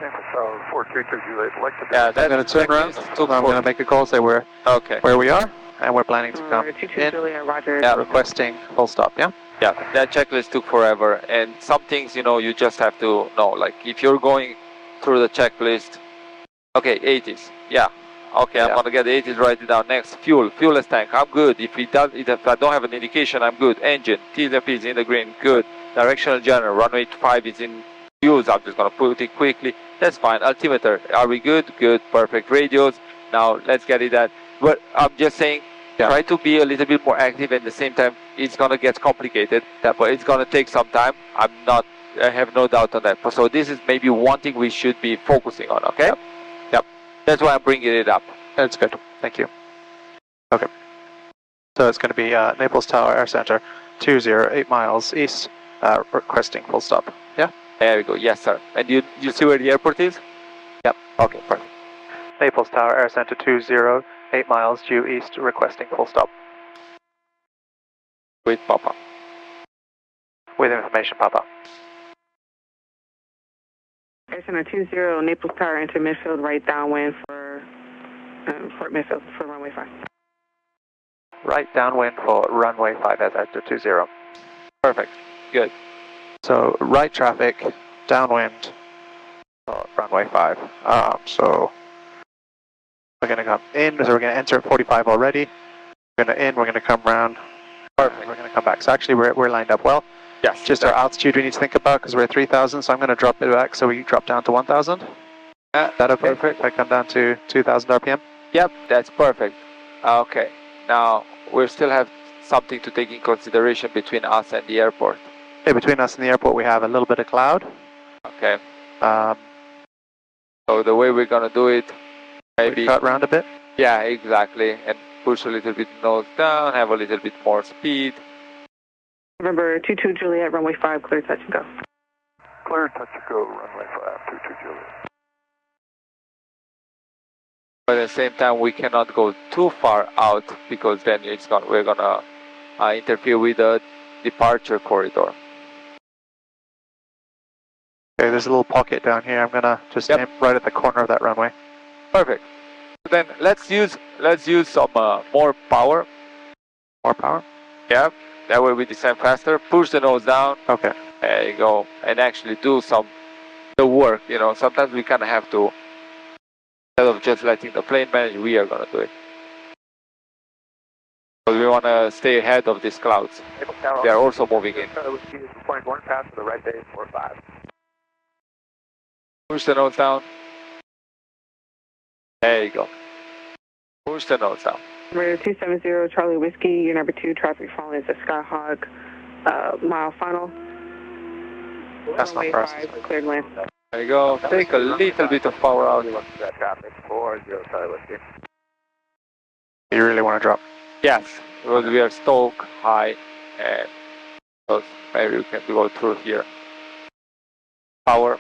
So 432 Juliet,
I'm going to turn around. I'm going to make a call, say where we are, and we're planning to come in.
Roger.
Yeah, requesting full stop. Yeah.
Yeah, that checklist took forever, and some things you just have to know. Like if you're going through the checklist, okay, 80s. Yeah. Okay, I'm gonna get the 80s, write it down. Next, fuelless tank. I'm good. If I don't have an indication, I'm good. Engine, TZP is in the green, good. Directional general, runway 5 is in use. I'm just gonna put it quickly. That's fine. Altimeter, are we good? Good, perfect. Radios. Now let's get it that. But I'm just saying, try to be a little bit more active. At the same time, it's gonna get complicated. But it's gonna take some time. I have no doubt on that. So this is maybe one thing we should be focusing on. Okay. Yep. That's why I'm bringing it up.
That's good. Thank you. Okay. So it's going to be Naples Tower Air Center, 208 miles east, requesting full stop. Yeah?
There we go. Yes, sir. And you see where the airport is?
Yep. Okay, perfect. Naples Tower Air Center, 208 miles due east, requesting full stop.
With Papa.
With information, Papa.
Air Center 20, Naples Tower, enter midfield, right downwind for Fort Midfield for runway 5.
Right downwind for runway 5 as after 20.
Perfect. Good.
So right traffic, downwind for runway 5. So we're going to come in, so we're going to enter at 45 already. We're going to come around. Perfect. We're going to come back. So actually we're lined up well.
Yes.
Just our altitude we need to think about because we're at 3,000, so I'm going to drop it back so we drop down to 1,000.
Yeah,
Is that okay?
perfect.
If I come down to 2,000 RPM?
Yep, that's perfect. Okay, now we still have something to take in consideration between us and the airport.
Okay, between us and the airport we have a little bit of cloud.
Okay.
Um,
So the way we're gonna do it, maybe
cut round a bit.
Yeah, exactly, and push a little bit nose down, have a little bit more speed.
November 22 Juliet, runway 5, clear touch and go.
Clear, touch and go, runway 5, 22 Juliet.
But at the same time, we cannot go too far out because then we're gonna interfere with the departure corridor.
Okay, there's a little pocket down here. I'm gonna just aim right at the corner of that runway.
Perfect. Then let's use some more power.
More power?
Yeah. That way we descend faster. Push the nose down.
Okay.
There you go. And actually do the work. You know, sometimes we kind of have to, instead of just letting the plane manage, we are gonna do it. Because we want to stay ahead of these clouds. They are also moving in.
Point one pass to the right base, 45.
Push the nose down. There you go. Push the nose down.
Number 270 Charlie Whiskey, your number 2 traffic following is a Skyhawk mile final.
That's not for us.
Cleared land.
There you go. Take a little bit of power out.
That traffic, 40 Charlie Whiskey.
You really want to drop?
Yes, because we are stoke high and so maybe we can go through here. Power.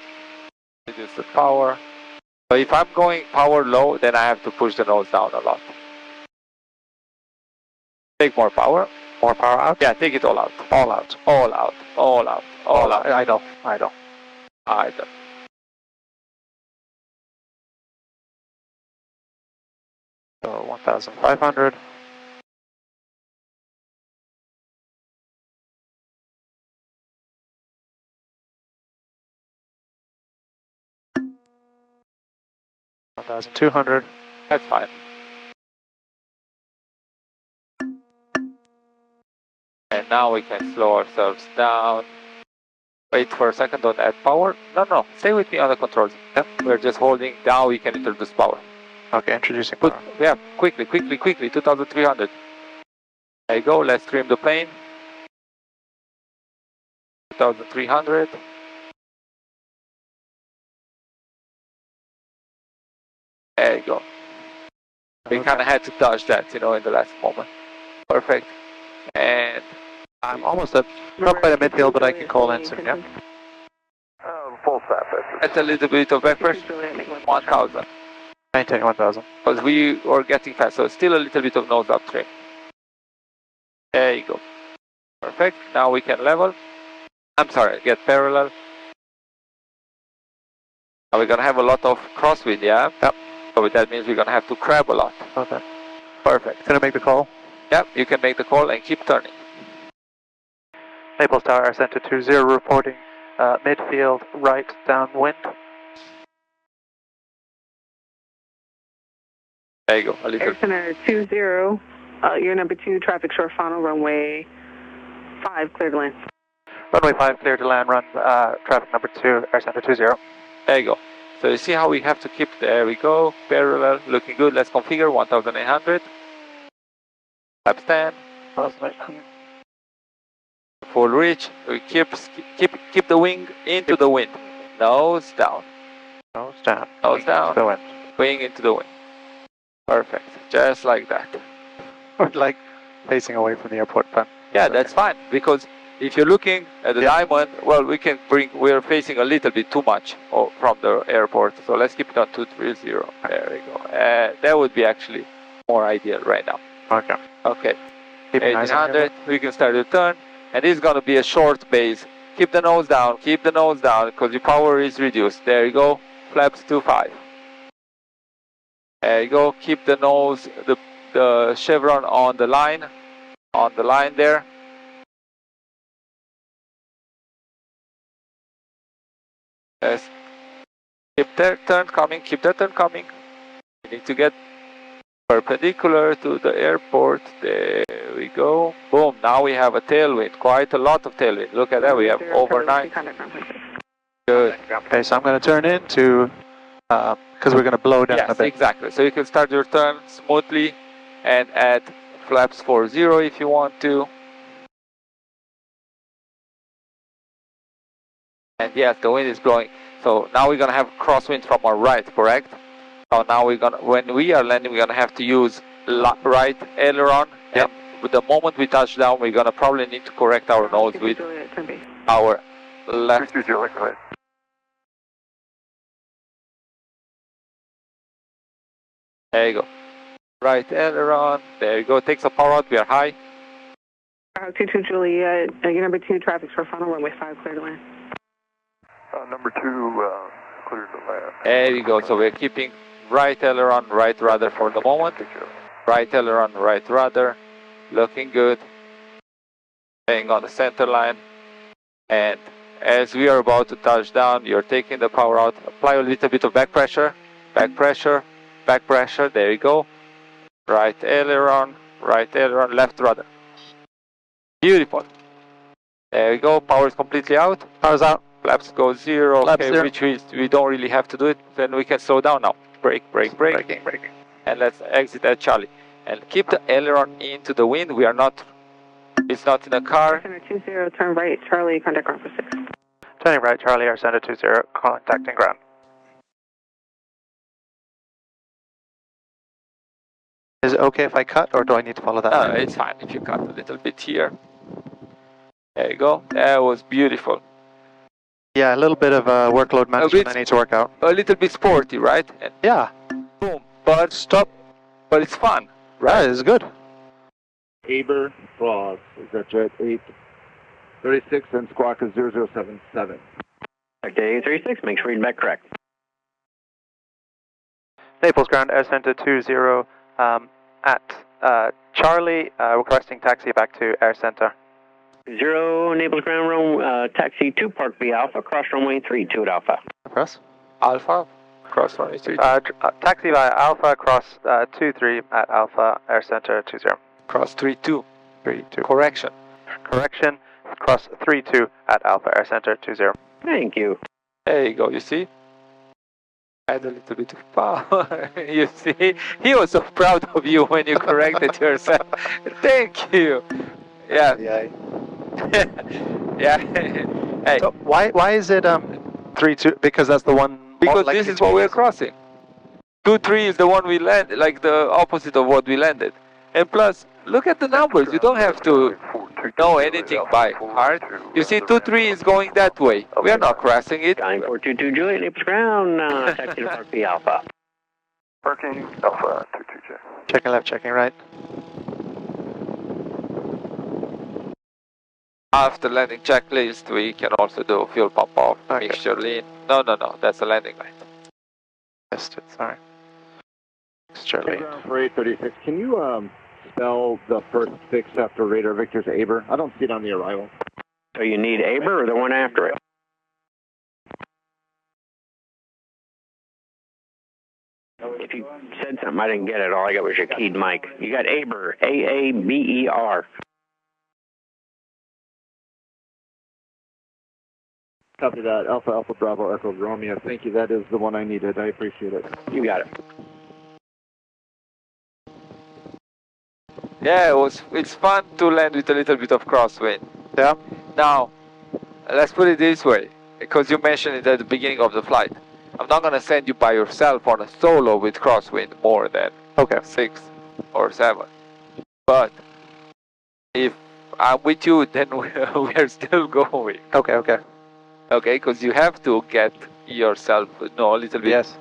Reduce the power. So if I'm going power low, then I have to push the nose down a lot. Take more power.
More power out?
Yeah, take it all out. All out. All out. All out. All out.
Idle.
Idle.
So 1,500. $1,200.
That's fine. And now we can slow ourselves down. Wait for a second, don't add power. No, stay with me on the controls. Yep. We're just holding. Now we can introduce power.
Okay, introducing power.
Yeah, quickly, 2,300. There you go, let's trim the plane. 2,300. There you go. We kind of had to dodge that, in the last moment. Perfect. And
I'm almost at, not quite at midfield, but I can call in soon, yeah?
Full stop.
that's a little bit of back pressure. 1,000.
Maintain 1,000.
Because we were getting fast, so still a little bit of nose up trim. There you go. Perfect. Now we can level. I'm sorry, get parallel. Now we're gonna have a lot of crosswind, yeah?
Yep.
So that means we're gonna have to crab a lot.
Okay.
Perfect.
Can I make the call?
Yep, you can make the call and keep turning.
Naples Tower, Center 20 reporting midfield right downwind.
There you go, a little.
Air Center 20, your number 2 traffic short final, runway 5, clear to land.
Runway 5, clear to land, run traffic number 2, Air Center 20.
There you go. So you see how we have to keep, there we go, parallel, looking good. Let's configure 1,800. Lap stand. Full reach. We keep the wing into the wind. Nose down.
Nose down.
Nose down.
The wind.
Wing into the wind. Perfect. Just like that.
Like facing away from the airport, but
yeah, that's fine, because if you're looking at the diamond, well, we're facing a little bit too much from the airport, so let's keep it on 230. There we go. That would be actually more ideal right now.
Okay.
Okay. 1800, we can start the turn, and this is going to be a short base. Keep the nose down, because your power is reduced. There you go, flaps 25. There you go, keep the nose, the chevron on the line there. Yes. Keep that turn coming. You need to get perpendicular to the airport. There we go. Boom, now we have a tailwind, quite a lot of tailwind. Look at that, we have over 9. Good.
Okay, so I'm going to turn into, because we're going to blow down a
Yes,
bit.
exactly. So you can start your turn smoothly and add flaps for 0 if you want to. And yes, the wind is blowing. So now we're going to have crosswind from our right, correct? So now when we are landing, we're going to have to use right aileron.
Yep.
And with the moment we touch down, we're going to probably need to correct our nose with our left. There you go. Right aileron. There you go. Take some power out. We are high.
22 Juliet, your number 2, traffic's for final runway 5, clear to land.
Number 2, clear to land.
There you go. So we're keeping right aileron, right rudder for the moment. Right aileron, right rudder. Looking good. Staying on the center line. And as we are about to touch down, you're taking the power out. Apply a little bit of back pressure. Back pressure. Back pressure. There you go. Right aileron, left rudder. Beautiful. There we go. Power is completely out.
Power's out.
Flaps go 0.
Flaps
okay,
0.
which we don't really have to do it. Then we can slow down now. Brake.
Braking.
And let's exit at Charlie. And keep the aileron into the wind. We are not. It's not in a car.
Center 20, turn right, Charlie, contact ground for 6.
Turning right, Charlie, our center 20, contacting ground. Is it okay if I cut, or do I need to follow that?
No, it's fine if you cut a little bit here. There you go. That was beautiful.
Yeah, a little bit of workload management I need to work out.
A little bit sporty, right? And
yeah.
Boom. But stop. But it's fun, right?
Yeah, it's good.
Aber, Ross, is that jet 836 and squawk is 0077.
Okay, 836, make sure you back correct.
Naples ground, air center 20 at Charlie, requesting taxi back to air center.
0, Naples ground, taxi 2, Park B Alpha, cross runway 32 at Alpha.
Cross?
Alpha, cross runway 32.
Taxi via Alpha, cross 23 at Alpha, air center 20.
Cross 32.
32.
Correction,
cross 32 at Alpha, air center 20.
Thank you.
There you go, you see? Add a little bit of power. You see? He was so proud of you when you corrected yourself. Thank you. Yeah. Yeah. Hey.
So why is it 32? Because that's the one.
Because this is what we're crossing. 2-3 is the one we landed, like the opposite of what we landed. And plus, look at the numbers. You don't have to know anything by heart. You see, 2-3 is going that way. We are not crossing it.
9422 Juliet, Naples ground, taxi to Park B Alpha.
Parking Alpha 22J.
Checking left, checking right.
After landing checklist, we can also do fuel pump off, mixture lean. No, that's a landing light.
Missed it, sorry. Mixture lean.
For 836, can you spell the first 6 after Radar Victor's Aber? I don't see it on the arrival.
So you need Aber or the one after it? If you said something, I didn't get it. All I got was your keyed mic. You got Aber, A-A-B-E-R.
Copy that. Alpha, Alpha, Bravo, Echo, Romeo. Thank you. That is the one I needed. I appreciate it.
You got it.
Yeah, it's fun to land with a little bit of crosswind.
Yeah.
Now, let's put it this way, because you mentioned it at the beginning of the flight. I'm not going to send you by yourself on a solo with crosswind more than 6 or 7. But if I'm with you, then we're still going.
Okay.
Okay, because you have to get yourself, a little bit.
Yes.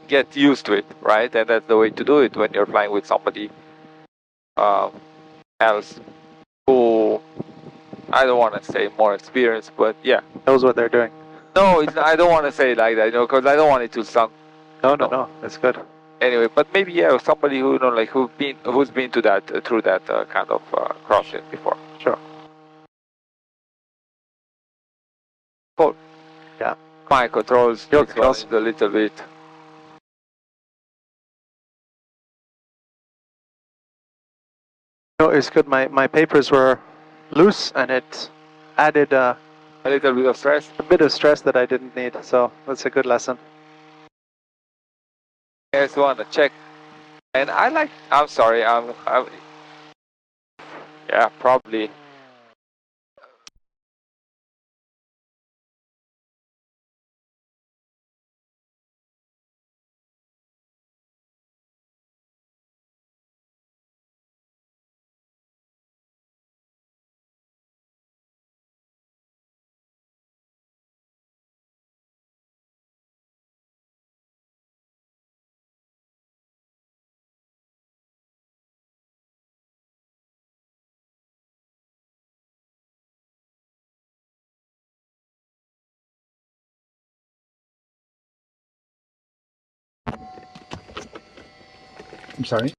Get used to it, right? And that's the way to do it when you're flying with somebody else who, I don't want to say more experienced, but yeah.
Knows what they're doing.
No, I don't want to say it like that, because I don't want it to sound.
No, that's good.
Anyway, but maybe somebody who who's been to that through that kind of crossing before.
Sure.
Cool.
Yeah.
My controls.
Your controls.
A little bit.
it's good. My papers were loose, and it added
a little bit of stress.
A bit of stress that I didn't need. So that's a good lesson.
I just want to check, and I'm sorry. Yeah, probably.
I'm sorry?